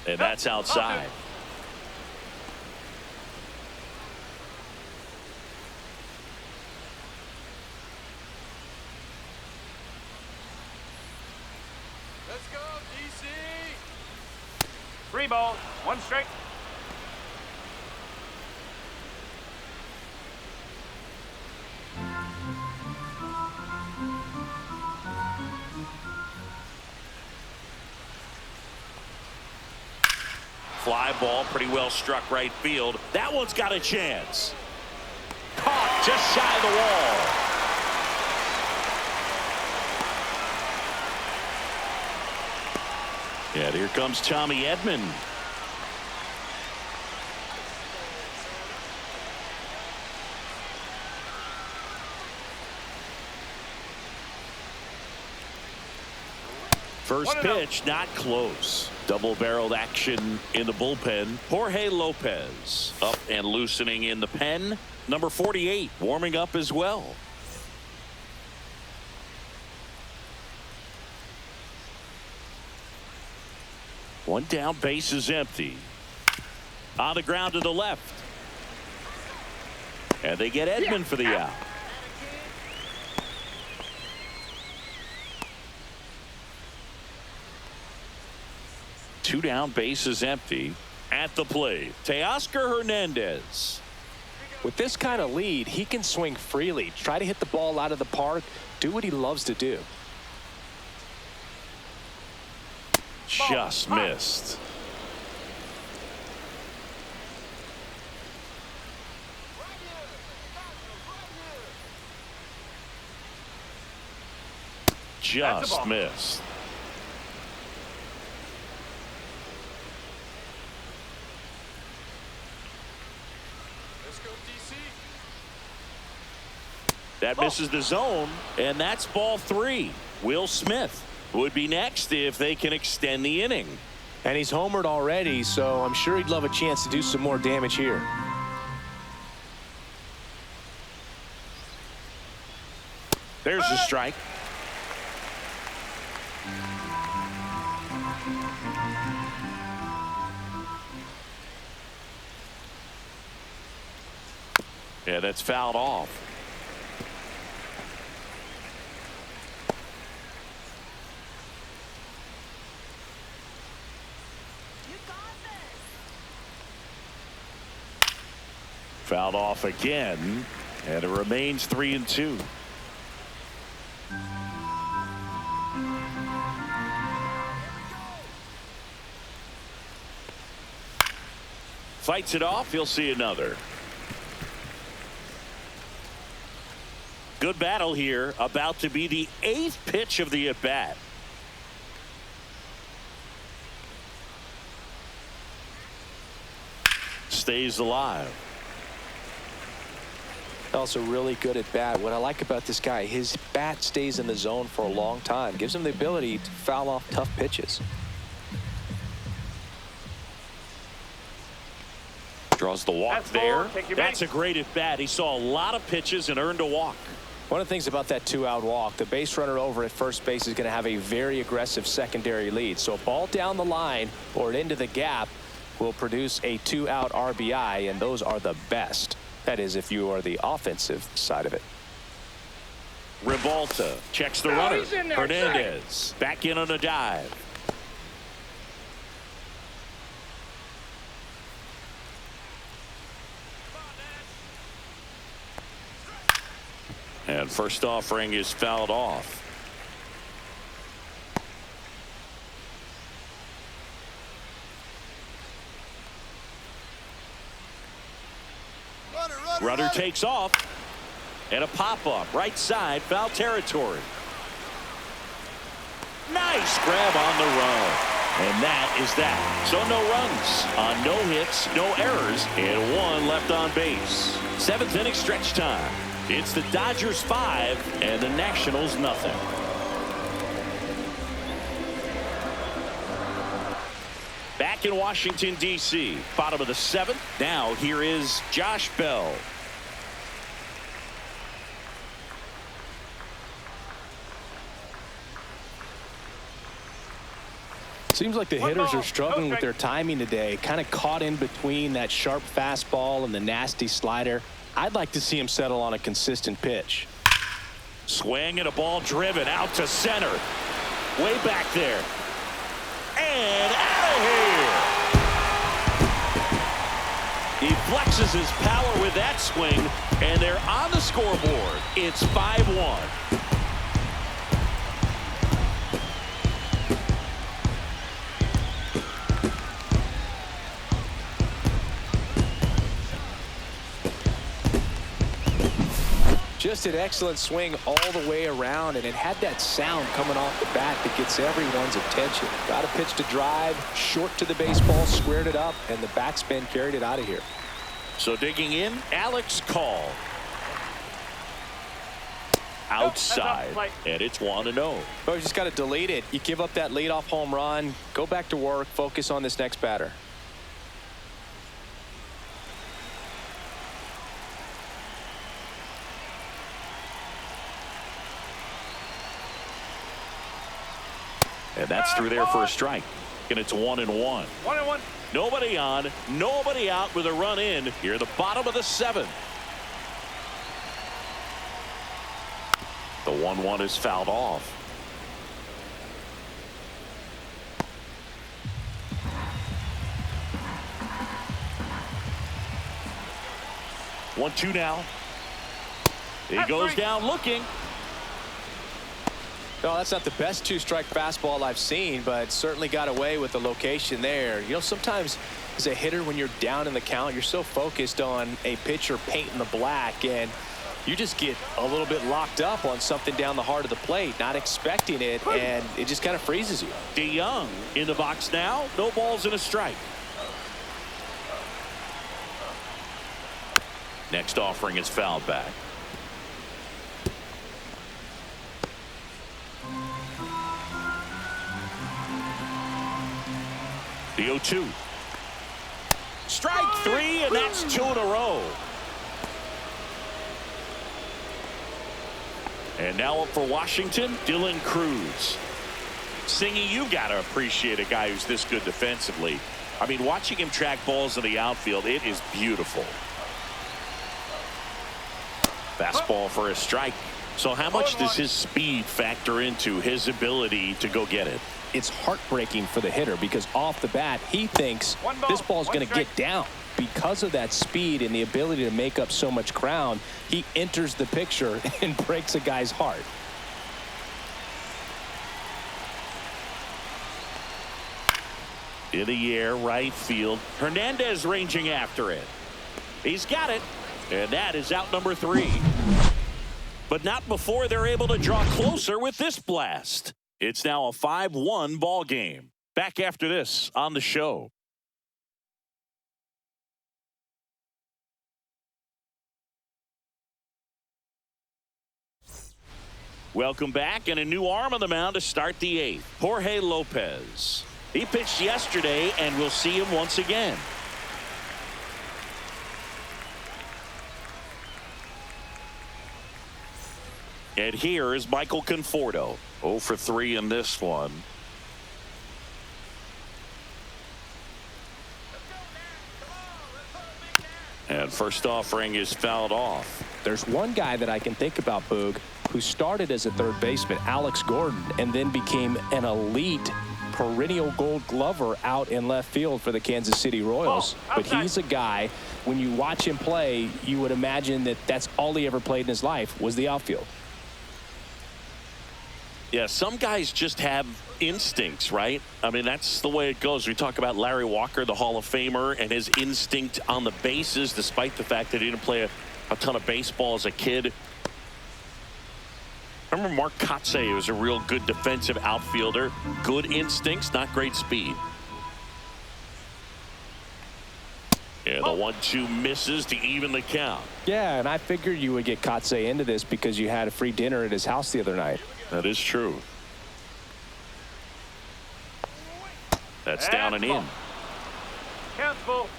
And that's outside. Let's go, DC. 3 balls. 1 strike. fly ball, pretty well struck right field. That one's got a chance. Caught just shy of the wall. Yeah, here comes Tommy Edman. First pitch, not close. Double-barreled action in the bullpen. Jorge Lopez up and loosening in the pen. Number 48 warming up as well. One down, base is empty. On the ground to the left. And they get Edman for the out. Two down, base is empty. At the plate, Teoscar Hernandez. With this kind of lead, he can swing freely, try to hit the ball out of the park, do what he loves to do. Just missed. Just missed. That misses the zone, and that's ball 3. Will Smith would be next if they can extend the inning. And he's homered already, so I'm sure he'd love a chance to do some more damage here. There's the strike. Yeah, that's fouled off. Fouled off again, and it remains 3-2. Fights it off. He'll see another. Good battle here. About to be the 8th pitch of the at-bat. Stays alive. Also really good at bat. What I like about this guy, his bat stays in the zone for a long time. Gives him the ability to foul off tough pitches. Draws the walk there. That's a great at bat. He saw a lot of pitches and earned a walk. One of the things about that 2-out walk, the base runner over at first base is going to have a very aggressive secondary lead. So a ball down the line or into the gap will produce a 2-out RBI, and those are the best. That is, if you are the offensive side of it. Rivalta checks the runner. Hernandez back in on a dive. And first offering is fouled off. Runner takes off, and a pop-up right side, foul territory. Nice grab on the run, and that is that. So no runs on no hits, no errors, and 1 left on base. 7th inning stretch time. It's the Dodgers 5 and the Nationals nothing. Back in Washington, D.C., bottom of the 7th. Now here is Josh Bell. Seems like the hitters are struggling with their timing today. Kind of caught in between that sharp fastball and the nasty slider. I'd like to see him settle on a consistent pitch. Swing and a ball driven out to center. Way back there. And out of here. He flexes his power with that swing, and they're on the scoreboard. It's 5-1. Just an excellent swing all the way around, and it had that sound coming off the bat that gets everyone's attention. Got a pitch to drive, short to the baseball, squared it up, and the backspin carried it out of here. So digging in, Alex Call. Outside, and it's 1-0. Oh, you just got to delete it. You give up that leadoff home run, go back to work, focus on this next batter. And that's through there for a strike. And it's 1-1. 1-1. Nobody on, nobody out with a run in here at the bottom of the 7th. The 1-1 is fouled off. One, two now. He goes down looking. No, that's not the best two-strike fastball I've seen, but certainly got away with the location there. You know, sometimes as a hitter, when you're down in the count, you're so focused on a pitcher painting the black, and you just get a little bit locked up on something down the heart of the plate, not expecting it, and it just kind of freezes you. DeYoung in the box now. No balls and a strike. Next offering is fouled back. The 0-2. Strike three, and that's 2 in a row. And now up for Washington, Dylan Cruz. Singy, you got to appreciate a guy who's this good defensively. I mean, watching him track balls in the outfield, it is beautiful. Fastball for a strike. So how much does his speed factor into his ability to go get it? It's heartbreaking for the hitter because off the bat, he thinks this ball's going to get down. Because of that speed and the ability to make up so much ground, he enters the picture and breaks a guy's heart. In the air, right field. Hernandez ranging after it. He's got it. And that is out number 3. But not before they're able to draw closer with this blast. It's now a 5-1 ball game. Back after this on the show. Welcome back, and a new arm on the mound to start the 8th. Jorge Lopez. He pitched yesterday, and we'll see him once again. And here is Michael Conforto. 0 for 3 in this one. And first offering is fouled off. There's one guy that I can think about, Boog, who started as a third baseman, Alex Gordon, and then became an elite perennial gold glover out in left field for the Kansas City Royals. But he's a guy, when you watch him play, you would imagine that that's all he ever played in his life was the outfield. Yeah, some guys just have instincts, right? I mean, that's the way it goes. We talk about Larry Walker, the Hall of Famer, and his instinct on the bases, despite the fact that he didn't play a ton of baseball as a kid. I remember Mark Kotsay was a real good defensive outfielder. Good instincts, not great speed. Yeah, the 1-2 misses to even the count. Yeah, and I figured you would get Kotsay into this because you had a free dinner at his house the other night. That is true. That's down and in. Count's full.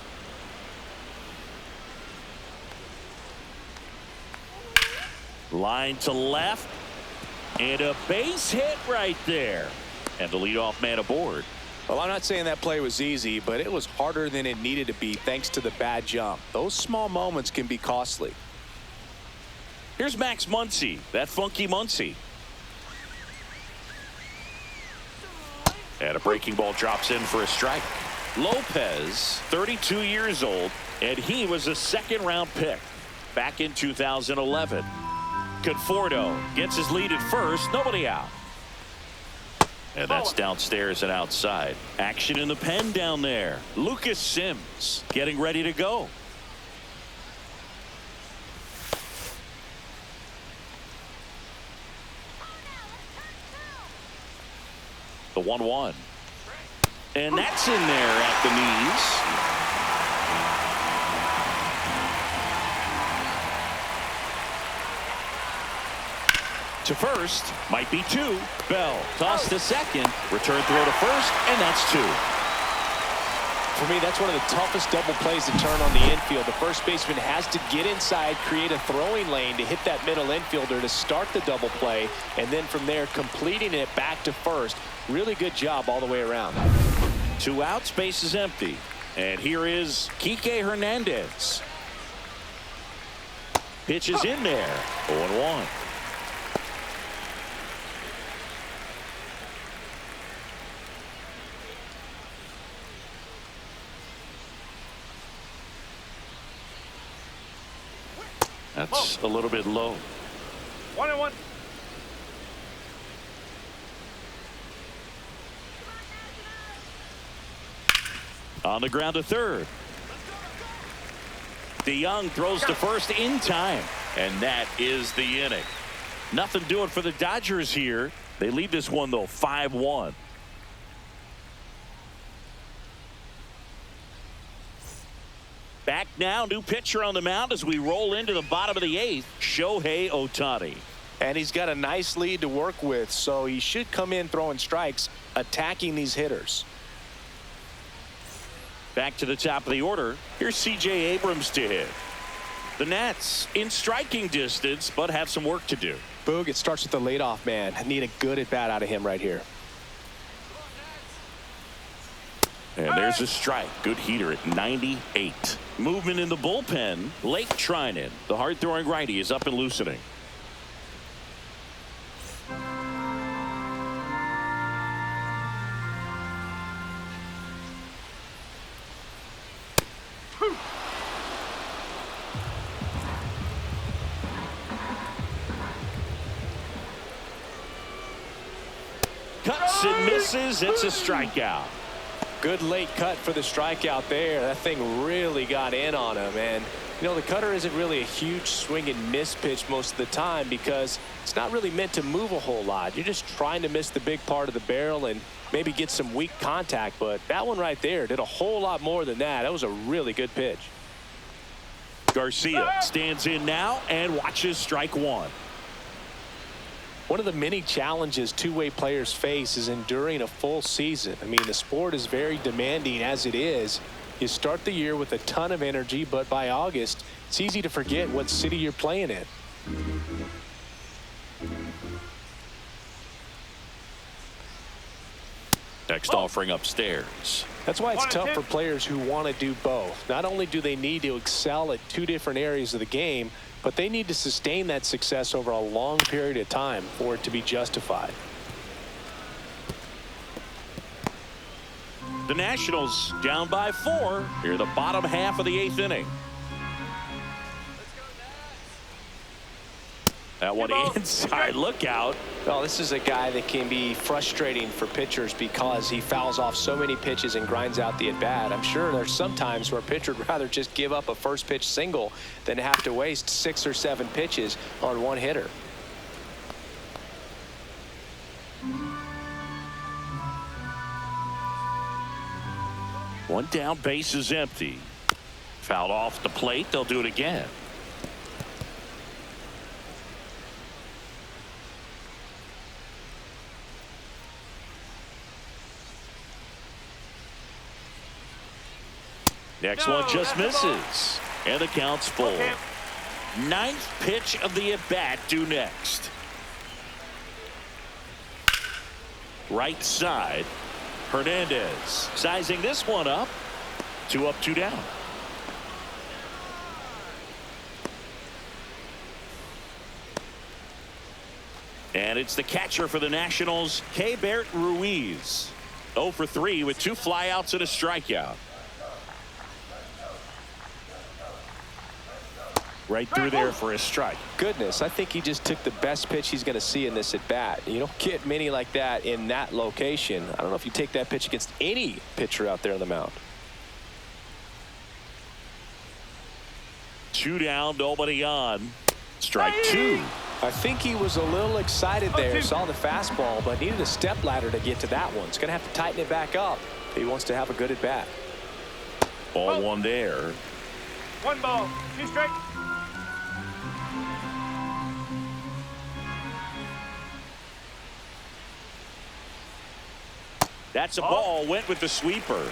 Line to left. And a base hit right there. And the leadoff man aboard. Well, I'm not saying that play was easy, but it was harder than it needed to be thanks to the bad jump. Those small moments can be costly. Here's Max Muncy, that funky Muncy. And a breaking ball drops in for a strike. Lopez, 32 years old, and he was a second-round pick back in 2011. Conforto gets his lead at first, nobody out. And that's downstairs and outside. Action in the pen down there. Lucas Sims getting ready to go. The 1-1. And that's in there at the knees. To first, might be 2. Bell toss to second, return throw to first, and that's 2. For me, that's one of the toughest double plays to turn on the infield. The first baseman has to get inside, create a throwing lane to hit that middle infielder to start the double play, and then from there completing it back to first. Really good job all the way around. 2 outs, base is empty. And here is Kike Hernandez. Pitch is in there. 0-1. That's a little bit low. 1-1. On the ground to third. DeYoung throws to first in time. And that is the inning. Nothing doing for the Dodgers here. They lead this one, though, 5-1. Back now, new pitcher on the mound as we roll into the bottom of the 8th, Shohei Ohtani. And he's got a nice lead to work with, so he should come in throwing strikes, attacking these hitters. Back to the top of the order. Here's C.J. Abrams to hit. The Nats in striking distance, but have some work to do. Boog, it starts with the leadoff man. I need a good at-bat out of him right here. And there's a strike. Good heater at 98. Movement in the bullpen. Lake Trinan, the hard-throwing righty, is up and loosening. Cuts and misses. It's a strikeout. Good late cut for the strikeout there. That thing really got in on him. And, you know, the cutter isn't really a huge swing and miss pitch most of the time because it's not really meant to move a whole lot. You're just trying to miss the big part of the barrel and maybe get some weak contact. But that one right there did a whole lot more than that. That was a really good pitch. Garcia stands in now and watches strike 1. One of the many challenges two-way players face is enduring a full season. I mean, the sport is very demanding as it is. You start the year with a ton of energy, but by August, it's easy to forget what city you're playing in. Next offering upstairs. That's why it's tough for players who want to do both. Not only do they need to excel at 2 different areas of the game, but they need to sustain that success over a long period of time for it to be justified. The Nationals down by 4 here the bottom half of the 8th inning. That one inside. Look out. Well, this is a guy that can be frustrating for pitchers because he fouls off so many pitches and grinds out the at-bat. I'm sure there's some times where a pitcher would rather just give up a first pitch single than have to waste 6 or 7 pitches on one hitter. One down, base is empty. Fouled off the plate. They'll do it again. Next one just misses. And the count's full. 9th pitch of the at-bat due next. Right side. Hernandez sizing this one up. 2 up, 2 down. And it's the catcher for the Nationals, Keibert Ruiz. 0 for 3 with 2 flyouts and a strikeout. Right through there for a strike. Goodness, I think he just took the best pitch he's going to see in this at bat. You don't get many like that in that location. I don't know if you take that pitch against any pitcher out there on the mound. 2 down, nobody on. Strike 2. I think he was a little excited there. Saw the fastball, but needed a step ladder to get to that one. He's going to have to tighten it back up if he wants to have a good at bat. Ball one there. 1 ball, 2 strikes. That's a ball. Went with the sweeper.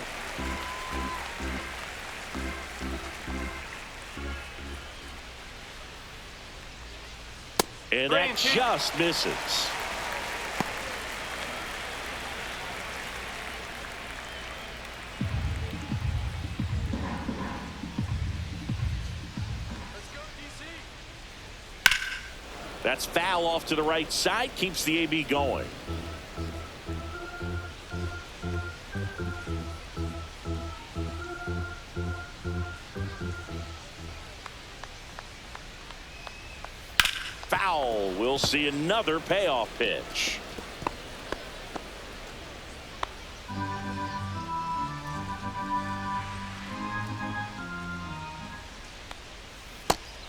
And that just misses. That's foul off to the right side. Keeps the AB going. Foul. We'll see another payoff pitch.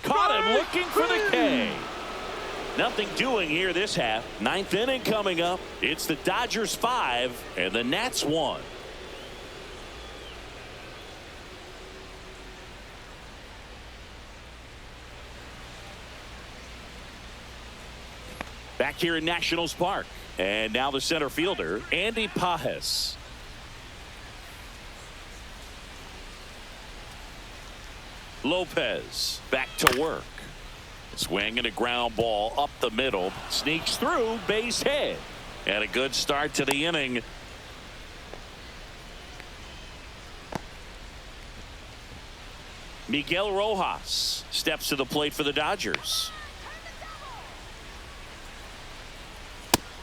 Caught him looking for the K. Nothing doing here this half. 9th inning coming up. It's the Dodgers 5 and the Nats 1. Back here in Nationals Park. And now the center fielder, Andy Pages. Lopez back to work. Swinging a ground ball up the middle. Sneaks through, base hit. And a good start to the inning. Miguel Rojas steps to the plate for the Dodgers.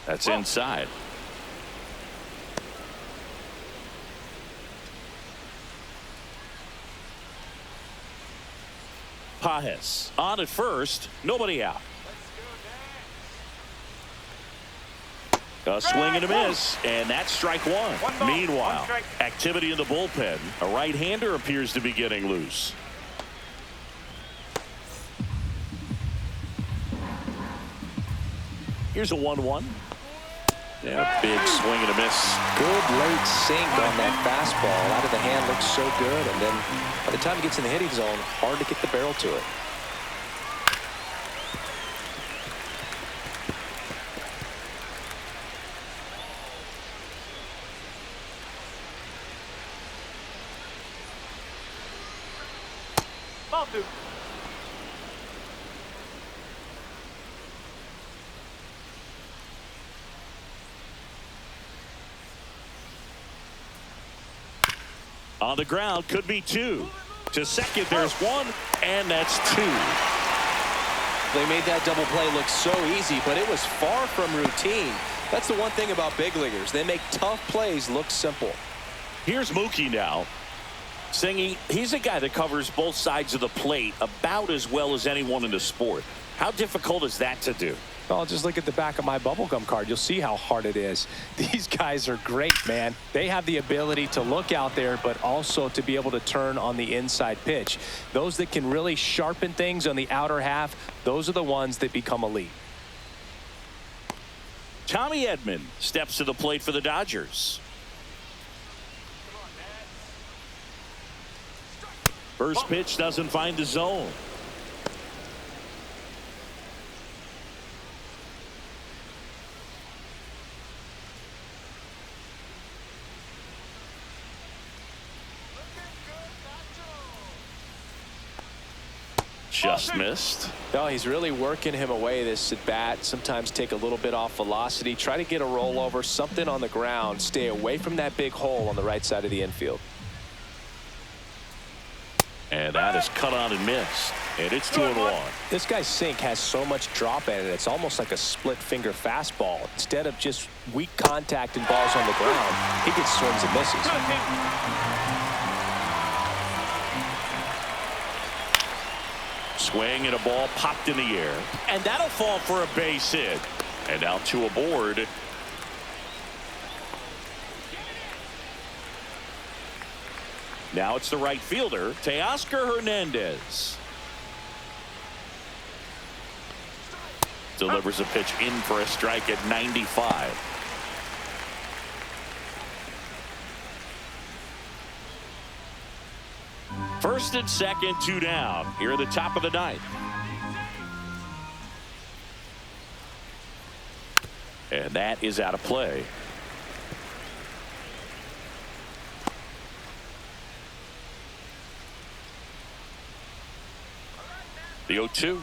That's inside. Pages on at first. Nobody out. A swing and a miss, and that's strike one. Meanwhile, activity in the bullpen. A right-hander appears to be getting loose. Here's a 1-1. And a big swing and a miss. Good late sink on that fastball. Out of the hand, looks so good. And then by the time it gets in the hitting zone, hard to get the barrel to it. Ball 2. On the ground, could be 2. To second, there's 1, and that's 2. They made that double play look so easy, but it was far from routine. That's the one thing about big leaguers. They make tough plays look simple. Here's Mookie now. Singy, he's a guy that covers both sides of the plate about as well as anyone in the sport. How difficult is that to do? Well, just look at the back of my bubblegum card. You'll see how hard it is. These guys are great, man. They have the ability to look out there, but also to be able to turn on the inside pitch. Those that can really sharpen things on the outer half, those are the ones that become elite. Tommy Edman steps to the plate for the Dodgers. First pitch doesn't find the zone. Just missed. No, he's really working him away this at bat. Sometimes take a little bit off velocity. Try to get a rollover, something on the ground. Stay away from that big hole on the right side of the infield. And that is cut on and missed. And it's 2-1. This guy's sink has so much drop in it. It's almost like a split finger fastball. Instead of just weak contact and balls on the ground, he gets swings and misses. Swing and a ball popped in the air. And that'll fall for a base hit. And now 2 aboard. Now it's the right fielder, Teoscar Hernandez. delivers a pitch in for a strike at 95. First and second, 2 down here at the top of the ninth. And that is out of play. The 0-2.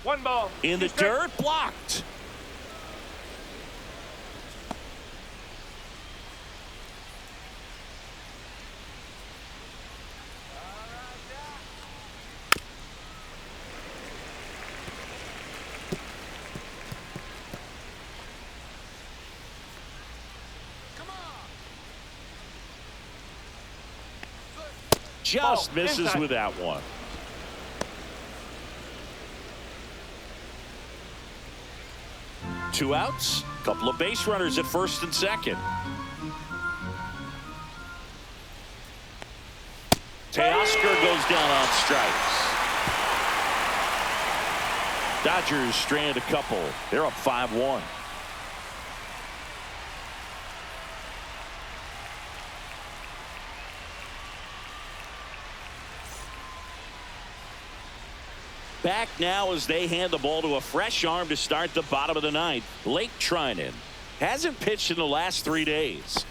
1 ball. In the dirt, blocked. Just misses inside. with that one. Two outs, couple of base runners at first and second. Teoscar goes down on strikes. Dodgers strand a couple. They're up 5-1. Back now as they hand the ball to a fresh arm to start the bottom of the ninth. Blake Trinan hasn't pitched in the last 3 days.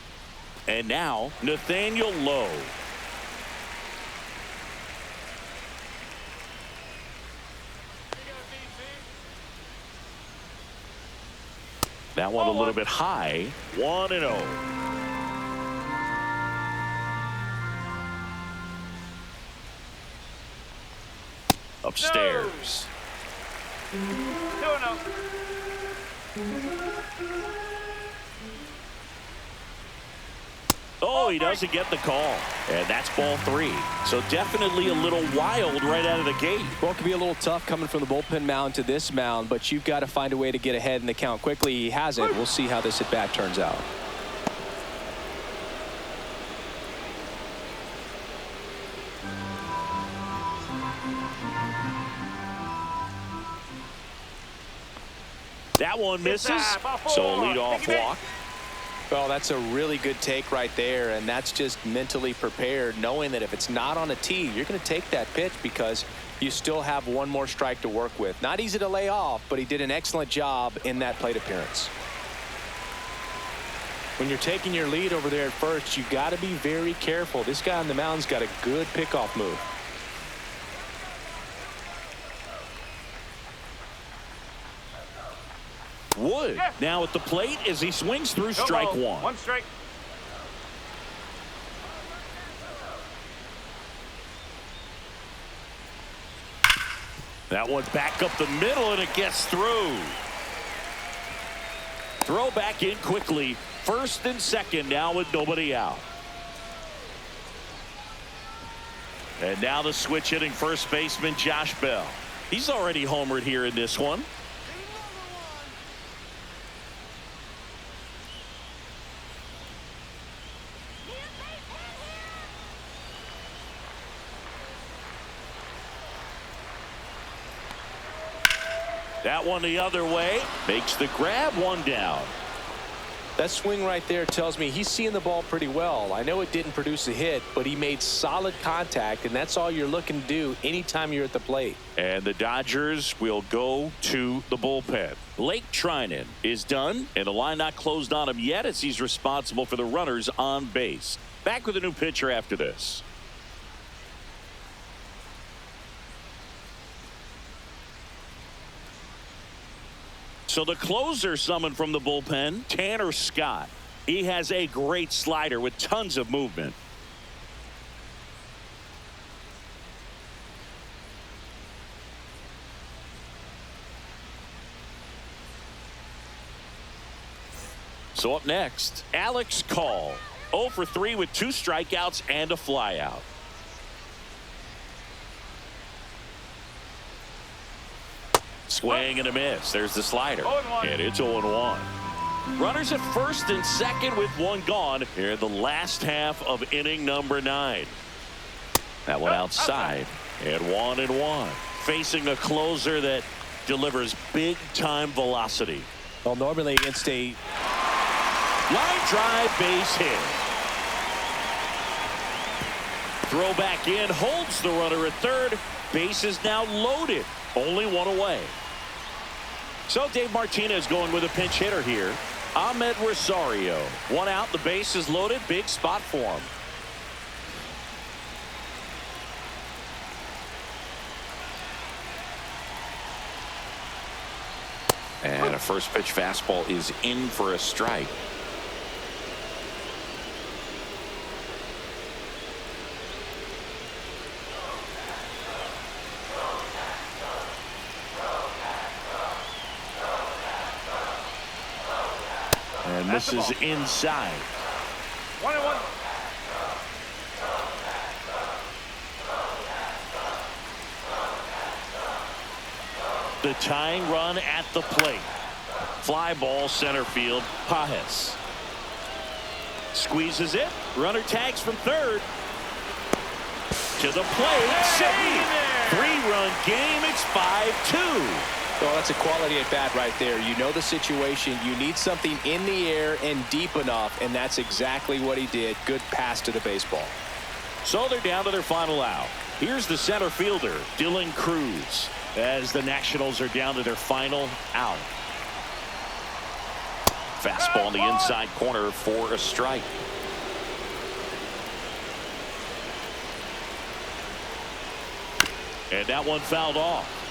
And now Nathaniel Lowe. That one a little bit high. 1-0. Upstairs. 2-0. Oh, he doesn't get the call. And that's ball 3. So definitely a little wild right out of the gate. Well, it can be a little tough coming from the bullpen mound to this mound, but you've got to find a way to get ahead in the count quickly. He has it. We'll see how this at bat turns out. That one misses. So a leadoff walk. Well, that's a really good take right there, and that's just mentally prepared, knowing that if it's not on a tee, you're going to take that pitch because you still have one more strike to work with. Not easy to lay off, but he did an excellent job in that plate appearance. When you're taking your lead over there at first, you've got to be very careful. This guy on the mound's got a good pickoff move. Wood now at the plate as he swings through strike 1. 1 strike. That one back up the middle and it gets through. Throw back in quickly. First and second now with nobody out. And now the switch hitting first baseman Josh Bell. He's already homered here in this one. That one the other way. Makes the grab, 1 down. That swing right there tells me he's seeing the ball pretty well. I know it didn't produce a hit, but he made solid contact, and that's all you're looking to do anytime you're at the plate. And the Dodgers will go to the bullpen. Blake Trinan is done, and the line not closed on him yet as he's responsible for the runners on base. Back with a new pitcher after this. So the closer summoned from the bullpen, Tanner Scott. He has a great slider with tons of movement. So up next, Alex Call. 0 for 3 with 2 strikeouts and a flyout. Swing and a miss. There's the slider. And it's 0-1. Runners at first and second with 1 gone here in the last half of inning number 9. That one outside. And 1-1. Facing a closer that delivers big-time velocity. Well, normally against a line drive, base hit. Throw back in, holds the runner at third. Base is now loaded. Only one away. So Dave Martinez going with a pinch hitter here. Ahmed Rosario. One out, the base is loaded. Big spot for him. And a first pitch fastball is in for a strike. And this is inside. 1-1. The tying run at the plate. Fly ball center field. Pajes squeezes it. Runner tags from third. To the plate. Save. 3-run game. It's 5-2. Well, that's a quality at bat right there. You know the situation. You need something in the air and deep enough, and that's exactly what he did. Good pass to the baseball. So they're down to their final out. Here's the center fielder, Dylan Cruz, as the Nationals are down to their final out. Fastball in the inside corner for a strike. And that one fouled off.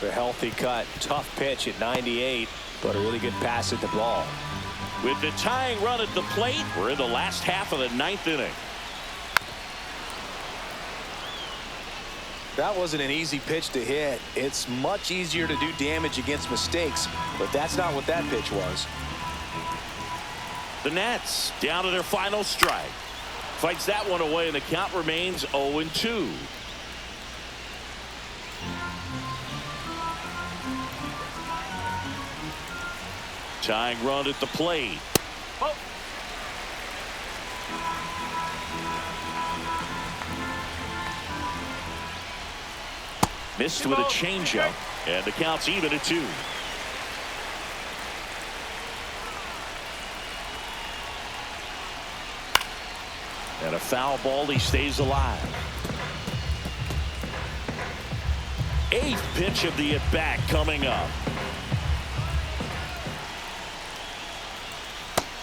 A healthy cut. Tough pitch at 98, but a really good pass at the ball. With the tying run at the plate, we're in the last half of the 9th inning. That wasn't an easy pitch to hit. It's much easier to do damage against mistakes, but that's not what that pitch was. The Nats down to their final strike. Fights that one away, and the count remains 0-2. Tying run at the plate. Oh. Missed with a changeup, and the count's even at 2. And a foul ball. He stays alive. 8th pitch of the at-bat coming up.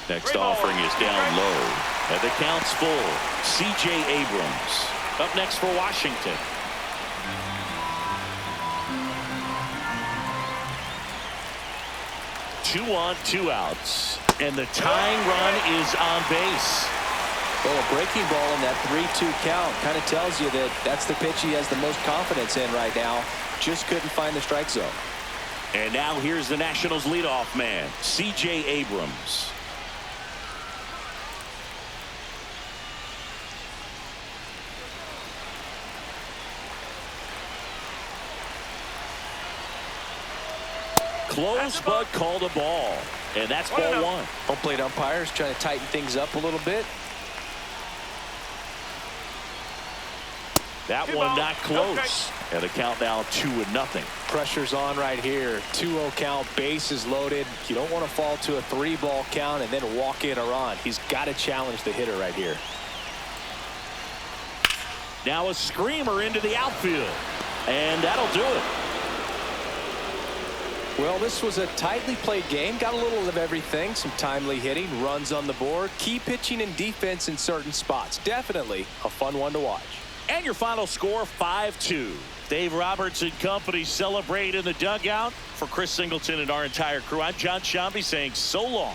Next offering is down low, and the count's full. C.J. Abrams up next for Washington. Two on, 2 outs, and the tying run is on base. Well, a breaking ball in that 3-2 count kind of tells you that that's the pitch he has the most confidence in right now. Just couldn't find the strike zone. And now here's the Nationals leadoff man, C.J. Abrams. Close, but called a ball. And that's ball 1. Home plate umpires trying to tighten things up a little bit. That one not close. And the count now 2-0. Pressure's on right here. 2-0 count. Base is loaded. You don't want to fall to a 3-ball count and then walk in or on. He's got to challenge the hitter right here. Now a screamer into the outfield. And that'll do it. Well, this was a tightly played game. Got a little of everything. Some timely hitting, runs on the board, key pitching and defense in certain spots. Definitely a fun one to watch. And your final score, 5-2. Dave Roberts and company celebrate in the dugout. For Chris Singleton and our entire crew, I'm John Shambi saying so long.